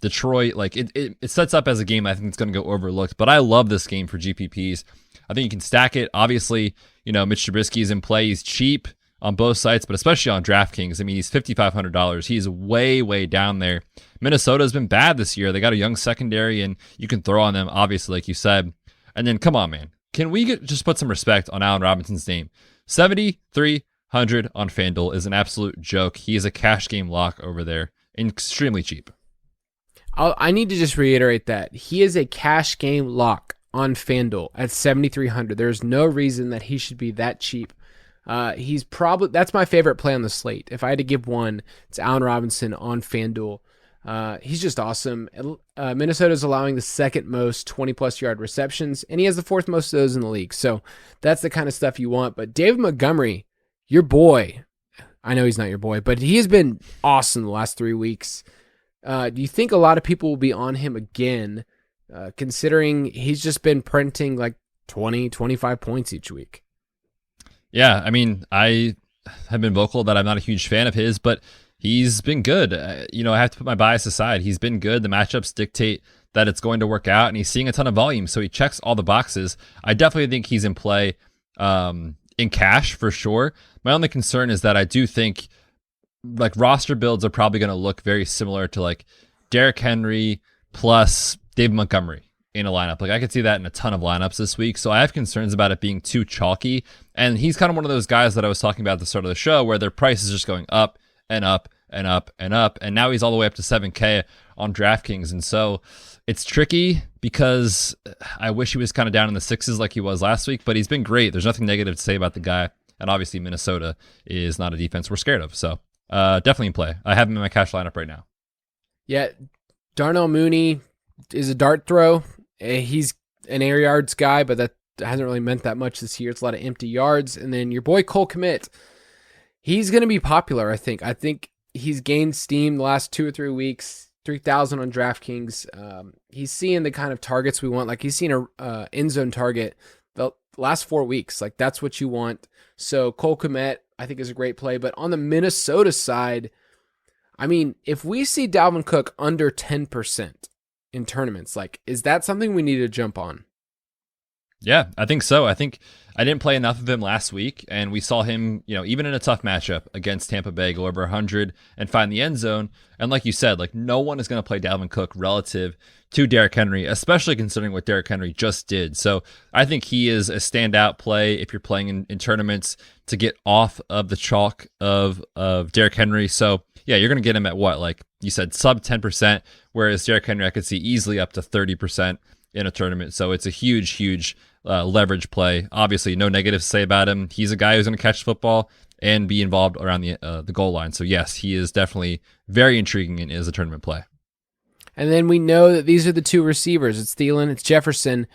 Detroit. Like, it sets up as a game I think it's going to go overlooked. But I love this game for GPPs. I think you can stack it. Obviously, Mitch Trubisky is in play. He's cheap on both sites, but especially on DraftKings. I mean, he's $5,500. He's way, way down there. Minnesota's been bad this year. They got a young secondary, and you can throw on them, obviously, like you said. And then, come on, man. Can we just put some respect on Allen Robinson's name? 7,300 on FanDuel is an absolute joke. He is a cash game lock over there. Extremely cheap. I need to just reiterate that. He is a cash game lock on FanDuel at 7,300. There's no reason that he should be that cheap. That's my favorite play on the slate. If I had to give one, it's Allen Robinson on FanDuel. He's just awesome. Minnesota's allowing the second most 20-plus yard receptions, and he has the fourth most of those in the league. So that's the kind of stuff you want. But David Montgomery, your boy, I know he's not your boy, but he has been awesome the last 3 weeks. Do you think a lot of people will be on him again, considering he's just been printing like 20, 25 points each week? Yeah, I mean, I have been vocal that I'm not a huge fan of his, but he's been good. I have to put my bias aside. He's been good. The matchups dictate that it's going to work out, and he's seeing a ton of volume, so he checks all the boxes. I definitely think he's in play in cash for sure. My only concern is that I do think like roster builds are probably going to look very similar to like Derrick Henry plus David Montgomery in a lineup. Like, I could see that in a ton of lineups this week. So I have concerns about it being too chalky. And he's kind of one of those guys that I was talking about at the start of the show where their price is just going up and up and up and up. And now he's all the way up to 7K on DraftKings. And so it's tricky because I wish he was kind of down in the sixes like he was last week, but he's been great. There's nothing negative to say about the guy. And obviously Minnesota is not a defense we're scared of. So definitely in play. I have him in my cash lineup right now. Yeah. Darnell Mooney is a dart throw. He's an air yards guy, but that hasn't really meant that much this year. It's a lot of empty yards. And then your boy Cole Kmet, he's going to be popular, I think. I think he's gained steam the last 2 or 3 weeks, 3,000 on DraftKings. He's seeing the kind of targets we want. Like, he's seen a end zone target the last 4 weeks. Like, that's what you want. So Cole Kmet, I think, is a great play. But on the Minnesota side, I mean, if we see Dalvin Cook under 10% in tournaments, like, is that something we need to jump on? Yeah, I think so. I think I didn't play enough of him last week, and we saw him, even in a tough matchup against Tampa Bay, go over 100 and find the end zone. And like you said, like, no one is going to play Dalvin Cook relative to Derrick Henry, especially considering what Derrick Henry just did. So I think he is a standout play if you're playing in tournaments to get off of the chalk of Derrick Henry. So yeah, you're going to get him at what? Like you said, sub 10%, whereas Derrick Henry, I could see easily up to 30% in a tournament. So it's a huge, huge leverage play. Obviously, no negatives to say about him. He's a guy who's going to catch football and be involved around the goal line. So yes, he is definitely very intriguing and is a tournament play. And then we know that these are the two receivers. It's Thielen, it's Jefferson.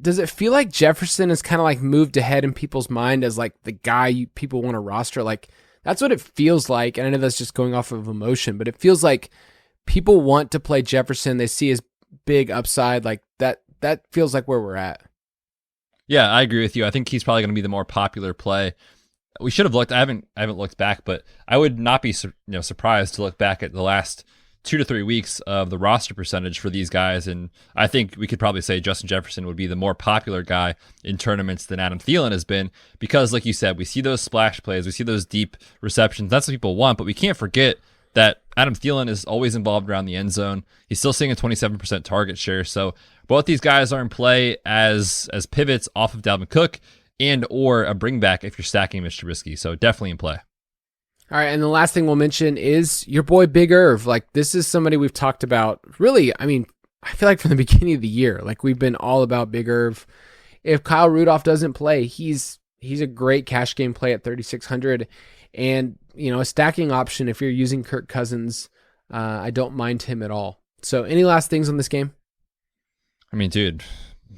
Does it feel like Jefferson is kind of like moved ahead in people's mind as like the guy people want to roster? Like that's what it feels like. And I know that's just going off of emotion, but it feels like people want to play Jefferson. They see his big upside. Like that feels like where we're at. Yeah, I agree with you. I think he's probably going to be the more popular play. We should have looked. I haven't looked back, but I would not be surprised to look back at the last 2 to 3 weeks of the roster percentage for these guys, and I think we could probably say Justin Jefferson would be the more popular guy in tournaments than Adam Thielen has been, because like you said, we see those splash plays, we see those deep receptions. That's what people want, but we can't forget that Adam Thielen is always involved around the end zone. He's still seeing a 27% target share, so both these guys are in play as pivots off of Dalvin Cook and or a bring back if you're stacking Mitch Trubisky, so definitely in play. All right, and the last thing we'll mention is your boy Big Irv. Like, this is somebody we've talked about, really, I mean, I feel like from the beginning of the year, like we've been all about Big Irv. If Kyle Rudolph doesn't play, he's a great cash game play at 3,600, and a stacking option if you're using Kirk Cousins. I don't mind him at all. So, any last things on this game? I mean, dude,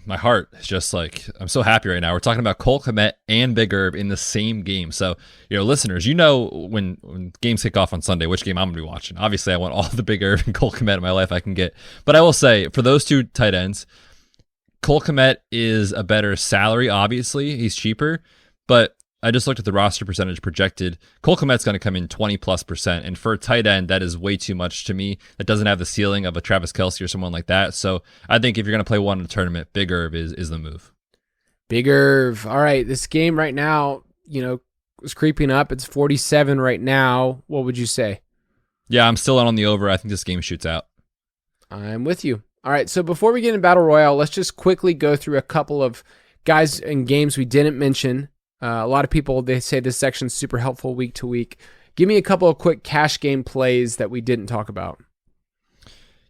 my heart is just like, I'm so happy right now. We're talking about Cole Kmet and Big Herb in the same game. So, listeners, when games kick off on Sunday, which game I'm going to be watching. Obviously, I want all the Big Herb and Cole Kmet in my life I can get. But I will say, for those two tight ends, Cole Kmet is a better salary, obviously. He's cheaper. But I just looked at the roster percentage projected. Cole Kmet's going to come in 20+%. And for a tight end, that is way too much to me. That doesn't have the ceiling of a Travis Kelce or someone like that. So I think if you're going to play one in a tournament, Big Irv is the move. Big Irv. All right. This game right now, is creeping up. It's 47 right now. What would you say? Yeah, I'm still on the over. I think this game shoots out. I'm with you. All right. So before we get in Battle Royale, let's just quickly go through a couple of guys and games we didn't mention. A lot of people, they say this section's super helpful week to week. Give me a couple of quick cash game plays that we didn't talk about.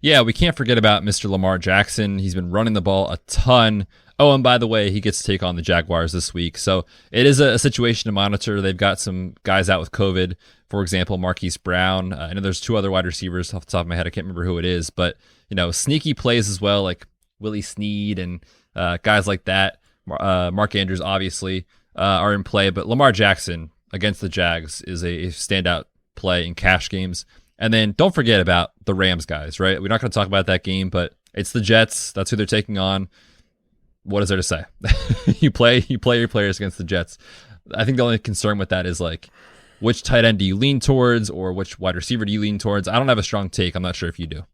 Yeah, we can't forget about Mr. Lamar Jackson. He's been running the ball a ton. Oh, and by the way, he gets to take on the Jaguars this week. So it is a situation to monitor. They've got some guys out with COVID. For example, Marquise Brown. I know there's two other wide receivers off the top of my head. I can't remember who it is. But, sneaky plays as well, like Willie Snead and guys like that. Mark Andrews, obviously. Are in play, but Lamar Jackson against the Jags is a standout play in cash games. And then don't forget about the Rams guys, right? We're not going to talk about that game, but it's the Jets. That's who they're taking on. What is there to say? you play your players against the Jets. I think the only concern with that is like, which tight end do you lean towards, or which wide receiver do you lean towards? I don't have a strong take. I'm not sure if you do.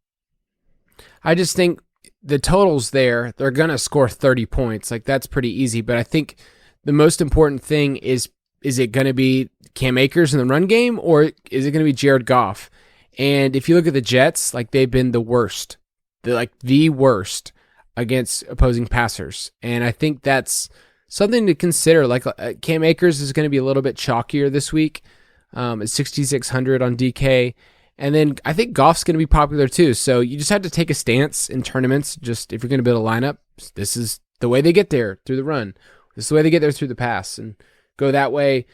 I just think the totals there, they're going to score 30 points. Like, that's pretty easy, but I think the most important thing is it going to be Cam Akers in the run game, or is it going to be Jared Goff? And if you look at the Jets, like, they've been the worst. They're like the worst against opposing passers. And I think that's something to consider. Like, Cam Akers is going to be a little bit chalkier this week at 6,600 on DK. And then I think Goff's going to be popular too. So you just have to take a stance in tournaments. Just if you're going to build a lineup, this is the way they get there through the run. This is the way they get there through the pass, and go that way.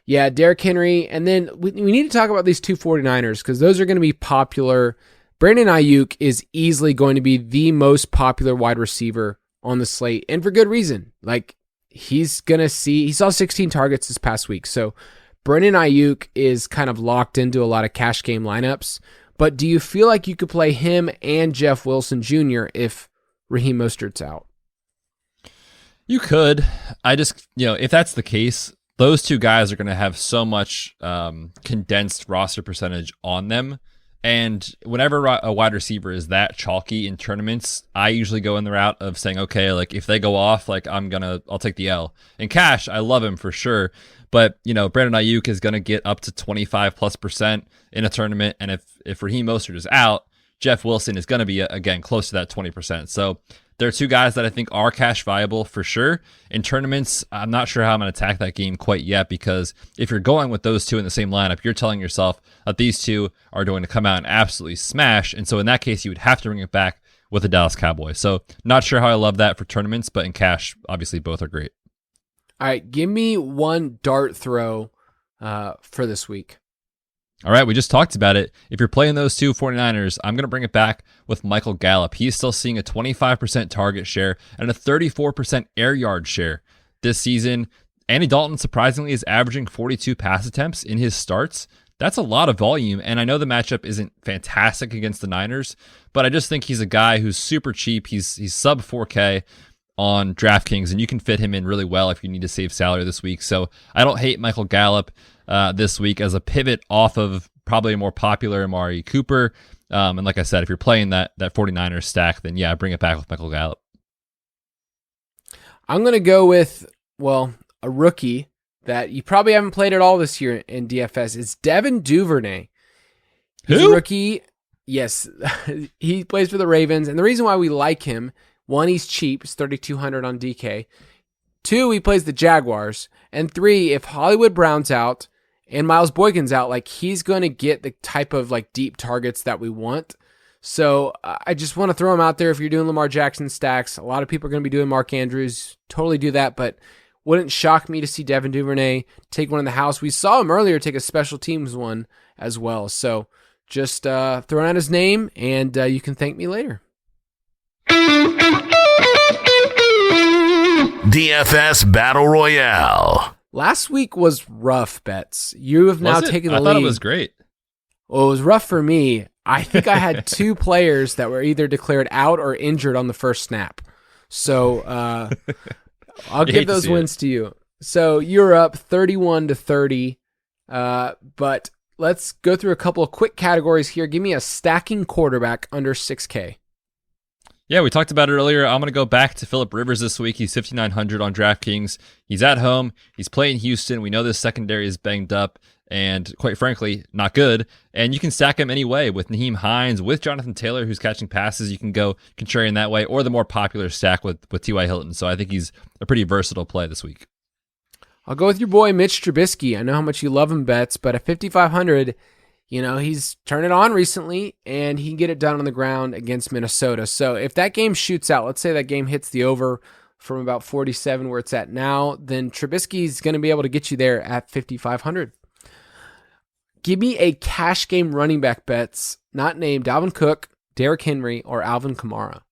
Yeah, Derrick Henry. And then we need to talk about these two 49ers because those are going to be popular. Brandon Ayuk is easily going to be the most popular wide receiver on the slate, and for good reason. Like, he saw 16 targets this past week. So Brandon Ayuk is kind of locked into a lot of cash game lineups. But do you feel like you could play him and Jeff Wilson Jr. if Raheem Mostert's out? You could. I just, if that's the case, those two guys are going to have so much condensed roster percentage on them. And whenever a wide receiver is that chalky in tournaments, I usually go in the route of saying, okay, like if they go off, like I'll take the L. In cash, I love him for sure. But, Brandon Ayuk is going to get up to 25+% in a tournament. And if Raheem Mostert is out, Jeff Wilson is going to be, again, close to that 20%. So there are two guys that I think are cash viable for sure. In tournaments, I'm not sure how I'm going to attack that game quite yet, because if you're going with those two in the same lineup, you're telling yourself that these two are going to come out and absolutely smash. And so in that case, you would have to bring it back with the Dallas Cowboys. So not sure how I love that for tournaments, but in cash, obviously both are great. All right, give me one dart throw for this week. All right, we just talked about it. If you're playing those two 49ers, I'm going to bring it back with Michael Gallup. He's still seeing a 25% target share and a 34% air yard share this season. Andy Dalton, surprisingly, is averaging 42 pass attempts in his starts. That's a lot of volume, and I know the matchup isn't fantastic against the Niners, but I just think he's a guy who's super cheap. He's sub 4K on DraftKings, and you can fit him in really well if you need to save salary this week. So I don't hate Michael Gallup this week as a pivot off of probably a more popular Amari Cooper. And like I said, if you're playing that 49ers stack, then yeah, bring it back with Michael Gallup. I'm going to go with, a rookie that you probably haven't played at all this year in DFS. It's Devin Duvernay. He's a rookie. Yes, he plays for the Ravens. And the reason why we like him, one, he's cheap. It's $3,200 on DK. Two, he plays the Jaguars. And three, if Hollywood Brown's out and Miles Boykin's out, he's going to get the type of deep targets that we want. So I just want to throw him out there. If you're doing Lamar Jackson stacks, a lot of people are going to be doing Mark Andrews. Totally do that, but wouldn't shock me to see Devin Duvernay take one in the house. We saw him earlier take a special teams one as well. So just throwing out his name, and you can thank me later. DFS Battle Royale. Last week was rough, Bets. You have now taken the lead. I thought it was great. Well, it was rough for me. I think I had two players that were either declared out or injured on the first snap. So I'll give those wins to you. So you're up 31-30. But let's go through a couple of quick categories here. Give me a stacking quarterback under 6K. Yeah, we talked about it earlier. I'm going to go back to Phillip Rivers this week. He's 5,900 on DraftKings. He's at home. He's playing Houston. We know this secondary is banged up and, quite frankly, not good. And you can stack him anyway with Nyheim Hines, with Jonathan Taylor, who's catching passes. You can go contrarian that way, or the more popular stack with T.Y. Hilton. So I think he's a pretty versatile play this week. I'll go with your boy Mitch Trubisky. I know how much you love him, Bets, but at 5,500, he's turned it on recently, and he can get it done on the ground against Minnesota. So if that game shoots out, let's say that game hits the over from about 47 where it's at now, then Trubisky's going to be able to get you there at 5,500. Give me a cash game running back, Bets, not named Dalvin Cook, Derrick Henry, or Alvin Kamara.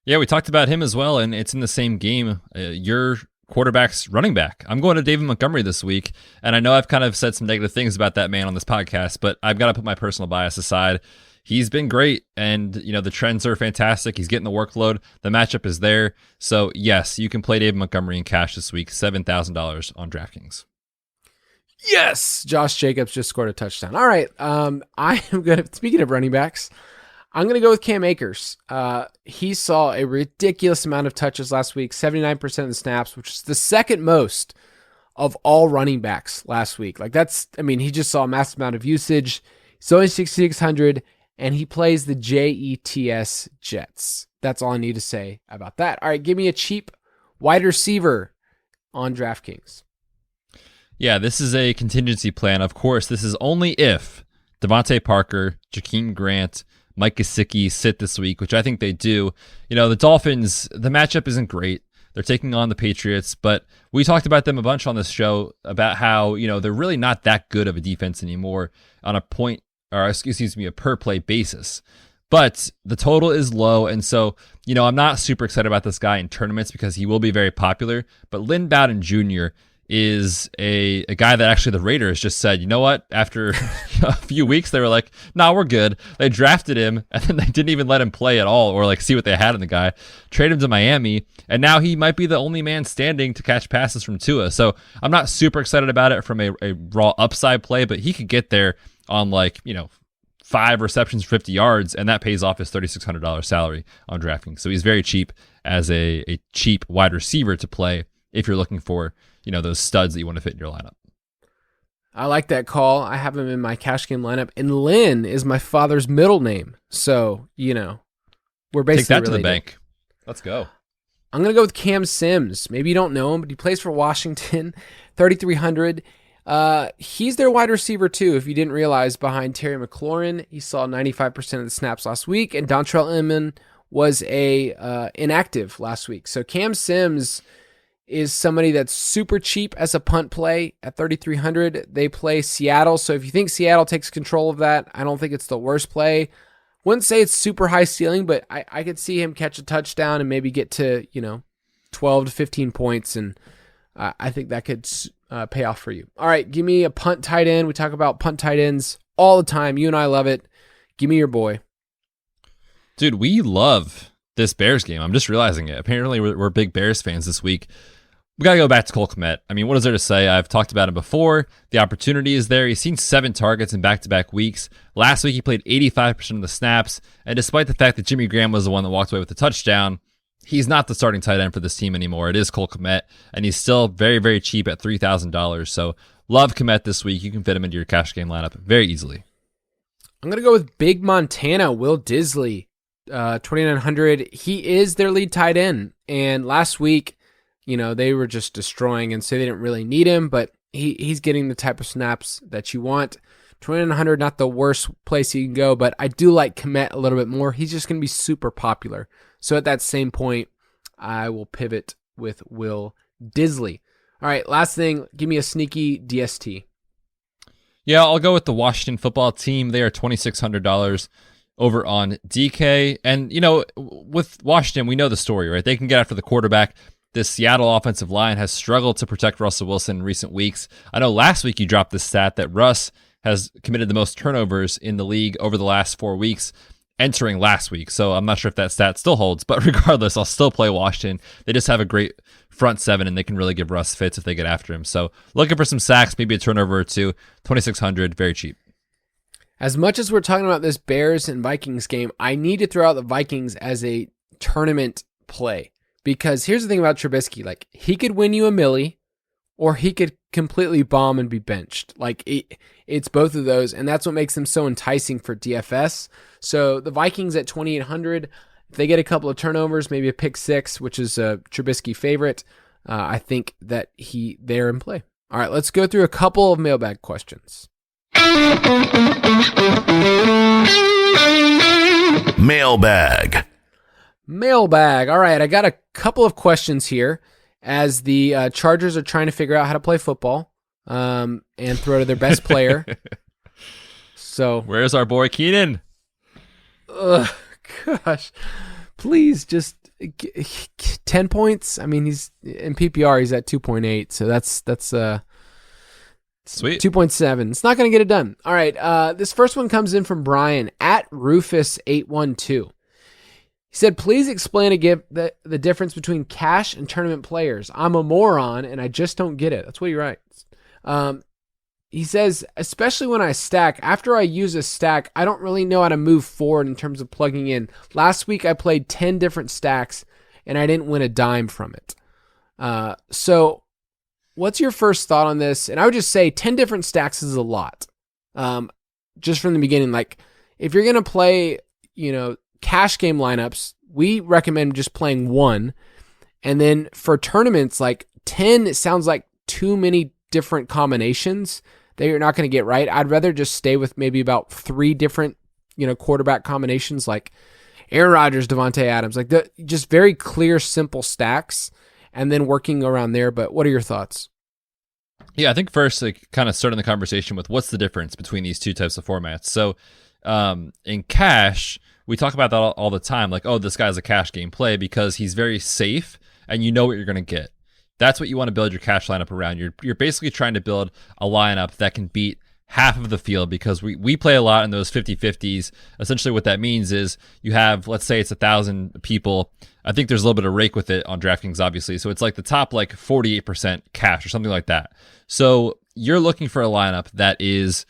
Yeah, we talked about him as well, and it's in the same game. Your quarterback's running back. I'm going to David Montgomery this week, and I know I've kind of said some negative things about that man on this podcast, but I've got to put my personal bias aside. He's been great, and the trends are fantastic. He's getting the workload. The matchup is there. So yes, you can play David Montgomery in cash this week, $7,000 on DraftKings. Yes, Josh Jacobs just scored a touchdown. All right, I am going to, speaking of running backs, I'm going to go with Cam Akers. He saw a ridiculous amount of touches last week, 79% of the snaps, which is the second most of all running backs last week. He just saw a massive amount of usage. He's only 6,600, and he plays the Jets Jets. That's all I need to say about that. All right, give me a cheap wide receiver on DraftKings. Yeah, this is a contingency plan. Of course, this is only if Devontae Parker, Jakeem Grant, Mike Gesicki sit this week, which I think they do. The Dolphins, the matchup isn't great. They're taking on the Patriots, but we talked about them a bunch on this show about how, they're really not that good of a defense anymore on a per play basis. But the total is low, and so, I'm not super excited about this guy in tournaments because he will be very popular, but Lynn Bowden Jr. is a guy that actually the Raiders just said, you know what, after a few weeks, they were like, nah, we're good. They drafted him, and then they didn't even let him play at all or see what they had in the guy. Trade him to Miami, and now he might be the only man standing to catch passes from Tua. So I'm not super excited about it from a raw upside play, but he could get there on 5 receptions, 50 yards, and that pays off his $3,600 salary on DraftKings. So he's very cheap as a cheap wide receiver to play if you're looking for those studs that you want to fit in your lineup. I like that call. I have him in my cash game lineup, and Lynn is my father's middle name. So, we're basically take that to related. the bank. Let's go. I'm going to go with Cam Sims. Maybe you don't know him, but he plays for Washington, 3,300. He's their wide receiver too, if you didn't realize, behind Terry McLaurin. He saw 95% of the snaps last week, and Dontrell Inman was inactive last week. So Cam Sims is somebody that's super cheap as a punt play at 3,300. They play Seattle. So if you think Seattle takes control of that, I don't think it's the worst play. Wouldn't say it's super high ceiling, but I could see him catch a touchdown and maybe get to, 12 to 15 points. And I think that could pay off for you. All right, give me a punt tight end. We talk about punt tight ends all the time. You and I love it. Give me your boy. Dude, we love this Bears game. I'm just realizing it. Apparently, we're big Bears fans this week. We got to go back to Cole Kmet. I mean, what is there to say? I've talked about him before. The opportunity is there. He's seen 7 targets in back-to-back weeks. Last week, he played 85% of the snaps. And despite the fact that Jimmy Graham was the one that walked away with the touchdown, he's not the starting tight end for this team anymore. It is Cole Kmet, and he's still very, very cheap at $3,000. So love Kmet this week. You can fit him into your cash game lineup very easily. I'm going to go with Big Montana, Will Disley, 2,900. He is their lead tight end. And last week, they were just destroying, and so they didn't really need him, but he's getting the type of snaps that you want. 2,900, not the worst place you can go, but I do like Kmet a little bit more. He's just going to be super popular. So at that same point, I will pivot with Will Disley. All right, last thing, give me a sneaky DST. Yeah, I'll go with the Washington football team. They are $2,600 over on DK. And, with Washington, we know the story, right? They can get after the quarterback. This Seattle offensive line has struggled to protect Russell Wilson in recent weeks. I know last week you dropped the stat that Russ has committed the most turnovers in the league over the last 4 weeks entering last week. So I'm not sure if that stat still holds, but regardless, I'll still play Washington. They just have a great front seven, and they can really give Russ fits if they get after him. So looking for some sacks, maybe a turnover or two, 2,600, very cheap. As much as we're talking about this Bears and Vikings game, I need to throw out the Vikings as a tournament play. Because here's the thing about Trubisky, he could win you a milli, or he could completely bomb and be benched. It's both of those, and that's what makes them so enticing for DFS. So the Vikings at 2,800, if they get a couple of turnovers, maybe a pick six, which is a Trubisky favorite, I think that they're in play. All right, let's go through a couple of mailbag questions. Mailbag. All right, I got a couple of questions here as the Chargers are trying to figure out how to play football and throw to their best player. So where's our boy Keenan? Gosh, please just 10 points. I mean, he's in PPR. He's at 2.8, so that's sweet 2.7. It's not going to get it done. All right, this first one comes in from Brian at Rufus812. He said, please explain again the difference between cash and tournament players. I'm a moron, and I just don't get it. That's what he writes. He says, especially when I stack, after I use a stack, I don't really know how to move forward in terms of plugging in. Last week, I played 10 different stacks, and I didn't win a dime from it. So what's your first thought on this? And I would just say 10 different stacks is a lot. Just from the beginning, if you're going to play, cash game lineups, we recommend just playing one. And then for tournaments, 10, it sounds like too many different combinations that you're not going to get right. I'd rather just stay with maybe about 3 different, quarterback combinations, like Aaron Rodgers, Devontae Adams, just very clear, simple stacks, and then working around there. But what are your thoughts? Yeah, I think first, kind of starting the conversation with what's the difference between these two types of formats. So in cash, we talk about that all the time, this guy's a cash game play because he's very safe and you know what you're going to get. That's what you want to build your cash lineup around. You're basically trying to build a lineup that can beat half of the field because we play a lot in those 50-50s. Essentially what that means is you have, let's say it's 1,000 people. I think there's a little bit of rake with it on DraftKings, obviously. So it's the top 48% cash or something like that. So you're looking for a lineup that is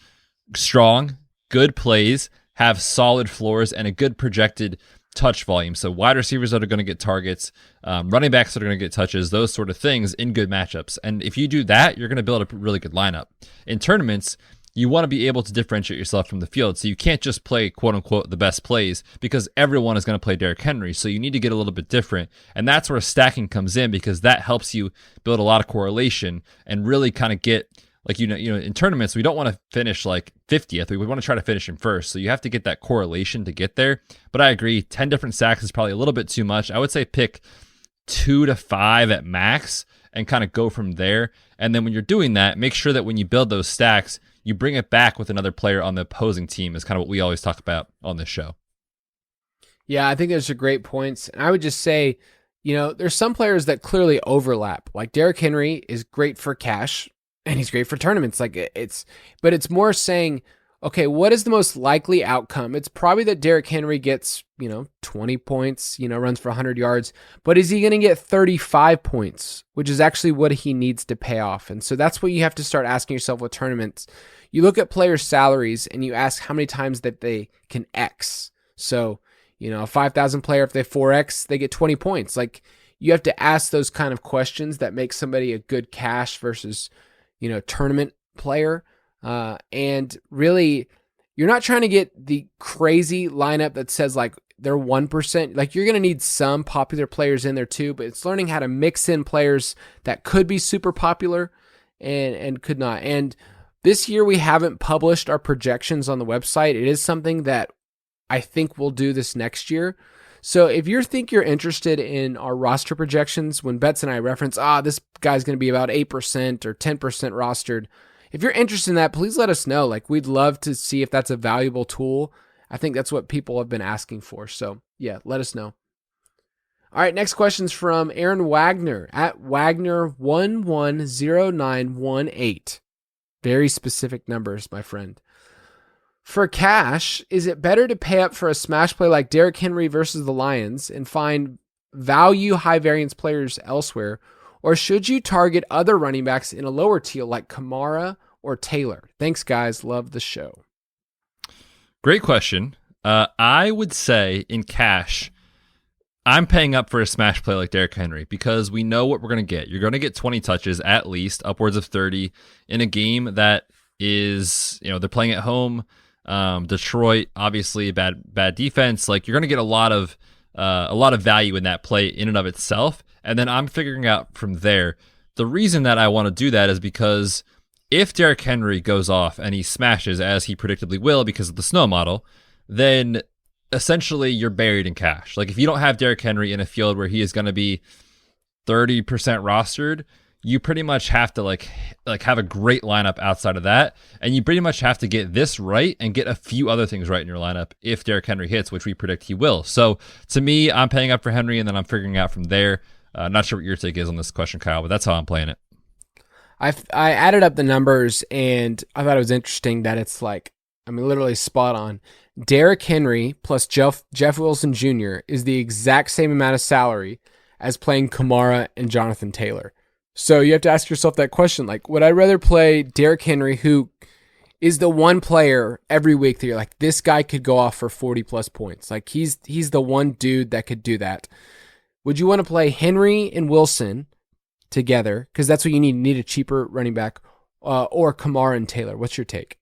strong, good plays, have solid floors, and a good projected touch volume. So wide receivers that are going to get targets, running backs that are going to get touches, those sort of things in good matchups. And if you do that, you're going to build a really good lineup. In tournaments, you want to be able to differentiate yourself from the field. So you can't just play, quote unquote, the best plays because everyone is going to play Derrick Henry. So you need to get a little bit different. And that's where stacking comes in because that helps you build a lot of correlation and really kind of get, in tournaments, we don't want to finish 50th. We want to try to finish in first. So you have to get that correlation to get there. But I agree, 10 different stacks is probably a little bit too much. I would say pick 2 to 5 at max and kind of go from there. And then when you're doing that, make sure that when you build those stacks, you bring it back with another player on the opposing team is kind of what we always talk about on this show. Yeah, I think those are great points. And I would just say, there's some players that clearly overlap. Like Derrick Henry is great for cash and he's great for tournaments. But it's more saying, okay, what is the most likely outcome? It's probably that Derrick Henry gets, 20 points, runs for 100 yards, but is he going to get 35 points, which is actually what he needs to pay off? And so that's what you have to start asking yourself with tournaments. You look at players' salaries and you ask how many times that they can X. So, a 5,000 player, if they 4X, they get 20 points. Like, you have to ask those kind of questions that make somebody a good cash versus, tournament player. And really, you're not trying to get the crazy lineup that says like they're 1%. Like, you're going to need some popular players in there too, but it's learning how to mix in players that could be super popular and could not. And this year we haven't published our projections on the website. It is something that I think we'll do this next year. So if you think you're interested in our roster projections, when Betts and I reference, this guy's going to be about 8% or 10% rostered, if you're interested in that, please let us know. Like, we'd love to see if that's a valuable tool. I think that's what people have been asking for. So yeah, let us know. All right, next question's from Aaron Wagner at Wagner110918. Very specific numbers, my friend. For cash, is it better to pay up for a smash play like Derrick Henry versus the Lions and find value high variance players elsewhere, or should you target other running backs in a lower tier like Kamara or Taylor? Thanks, guys. Love the show. Great question. I would say in cash, I'm paying up for a smash play like Derrick Henry because we know what we're going to get. You're going to get 20 touches at least, upwards of 30 in a game that is, they're playing at home. Detroit, obviously a bad defense. Like, you're going to get a lot of value in that play in and of itself. And then I'm figuring out from there. The reason that I want to do that is because if Derrick Henry goes off and he smashes, as he predictably will because of the snow model, then essentially you're buried in cash. Like, if you don't have Derrick Henry in a field where he is going to be 30% rostered, you pretty much have to like have a great lineup outside of that. And you pretty much have to get this right and get a few other things right in your lineup if Derrick Henry hits, which we predict he will. So to me, I'm paying up for Henry and then I'm figuring out from there. Not sure what your take is on this question, Kyle, but that's how I'm playing it. I added up the numbers and I thought it was interesting that it's literally spot on. Derrick Henry plus Jeff Wilson Jr. is the exact same amount of salary as playing Kamara and Jonathan Taylor. So you have to ask yourself that question, like, would I rather play Derrick Henry, who is the one player every week that you're like, this guy could go off for 40 plus points. Like, he's the one dude that could do that. Would you want to play Henry and Wilson together? Because that's what you need. You need a cheaper running back, or Kamara and Taylor. What's your take?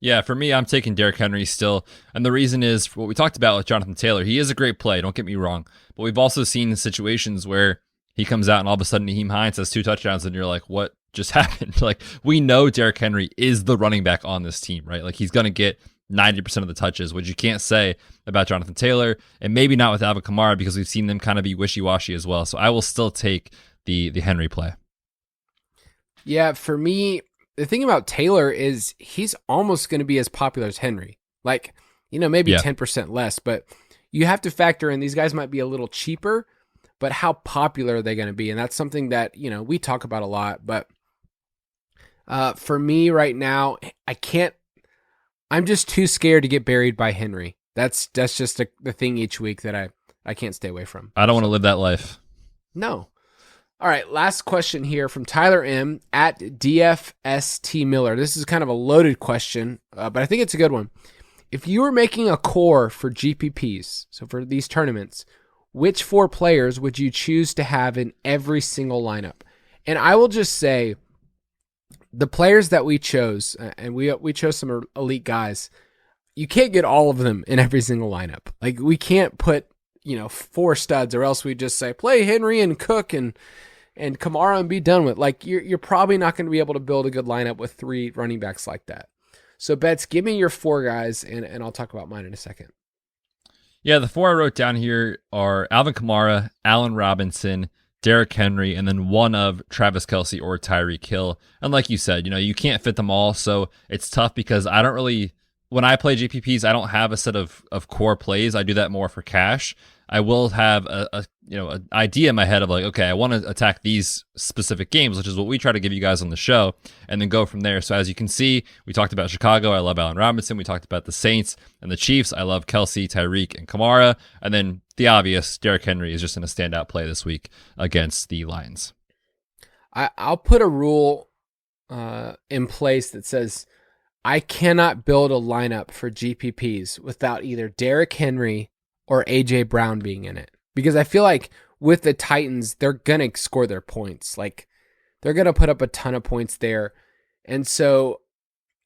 Yeah, for me, I'm taking Derrick Henry still. And the reason is what we talked about with Jonathan Taylor. He is a great play, don't get me wrong. But we've also seen situations where he comes out and all of a sudden Naheem Hines has 2 touchdowns and you're like, what just happened? Like, we know Derrick Henry is the running back on this team, right? Like, he's going to get 90% of the touches, which you can't say about Jonathan Taylor, and maybe not with Alvin Kamara because we've seen them kind of be wishy-washy as well. So I will still take the Henry play. Yeah, for me, the thing about Taylor is he's almost going to be as popular as Henry. Like, maybe 10% less, but you have to factor in these guys might be a little cheaper, but how popular are they going to be? And that's something that, we talk about a lot. But for me right now, I'm just too scared to get buried by Henry. That's just the thing each week that I can't stay away from. I don't want to live that life. No. All right, last question here from Tyler M. at DFST Miller. This is kind of a loaded question, but I think it's a good one. If you were making a core for GPPs, so for these tournaments, which 4 players would you choose to have in every single lineup? And I will just say, the players that we chose, and we chose some elite guys, you can't get all of them in every single lineup. Like, we can't put 4 studs, or else we just say play Henry and Cook and Kamara and be done with. Like, you're probably not going to be able to build a good lineup with 3 running backs like that. So Betts, give me your 4 guys, and I'll talk about mine in a second. Yeah, the 4 I wrote down here are Alvin Kamara, Allen Robinson, Derrick Henry, and then one of Travis Kelce or Tyreek Hill. And like you said, you can't fit them all, so it's tough because I don't really, when I play GPPs, I don't have a set of core plays. I do that more for cash. I will have an idea in my head of like, okay, I want to attack these specific games, which is what we try to give you guys on the show, and then go from there. So as you can see, we talked about Chicago. I love Allen Robinson. We talked about the Saints and the Chiefs. I love Kelce, Tyreek, and Kamara. And then the obvious, Derrick Henry is just in a standout play this week against the Lions. I'll put a rule in place that says I cannot build a lineup for GPPs without either Derrick Henry or AJ Brown being in it. Because I feel like with the Titans, they're going to score their points. Like, they're going to put up a ton of points there. And so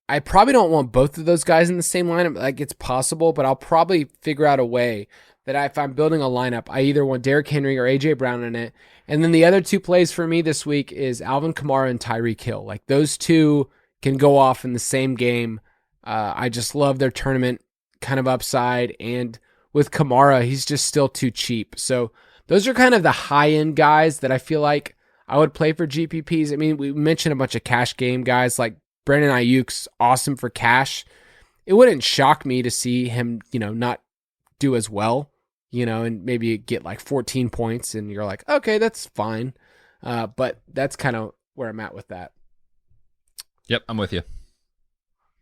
I probably don't want both of those guys in the same lineup. Like, it's possible, but I'll probably figure out a way that if I'm building a lineup, I either want Derrick Henry or AJ Brown in it. And then the other two plays for me this week is Alvin Kamara and Tyreek Hill. Like, those two can go off in the same game. I just love their tournament kind of upside, and with Kamara, he's just still too cheap. So those are kind of the high-end guys that I feel like I would play for GPPs. I mean, we mentioned a bunch of cash game guys like Brandon Ayuk's awesome for cash. It wouldn't shock me to see him, not do as well, and maybe get like 14 points and you're like, okay, that's fine. But that's kind of where I'm at with that. Yep, I'm with you.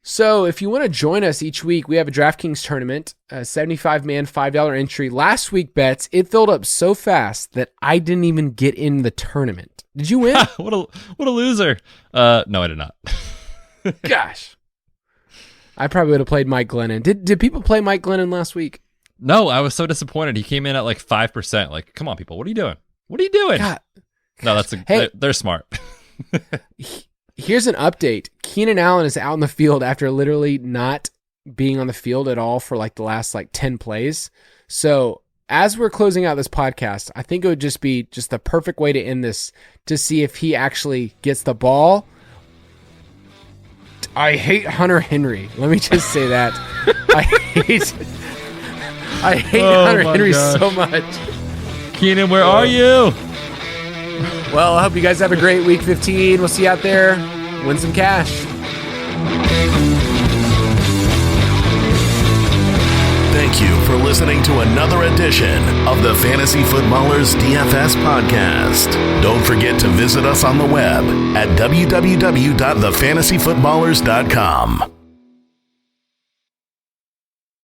So if you want to join us each week, we have a DraftKings tournament, a 75-man, $5 entry. Last week, Bets, it filled up so fast that I didn't even get in the tournament. Did you win? What a loser. No, I did not. Gosh. I probably would have played Mike Glennon. Did people play Mike Glennon last week? No, I was so disappointed. He came in at like 5%. Like, come on, people. What are you doing? What are you doing? God. No, they're smart. Here's an update. Keenan Allen is out in the field after literally not being on the field at all for like the last 10 plays. So as we're closing out this podcast, I think it would just be the perfect way to end this to see if he actually gets the ball. I hate Hunter Henry. Let me just say that. I hate Hunter Henry so much. Keenan, where are you? Well, I hope you guys have a great week 15. We'll see you out there. Win some cash. Thank you for listening to another edition of the Fantasy Footballers DFS podcast. Don't forget to visit us on the web at www.thefantasyfootballers.com.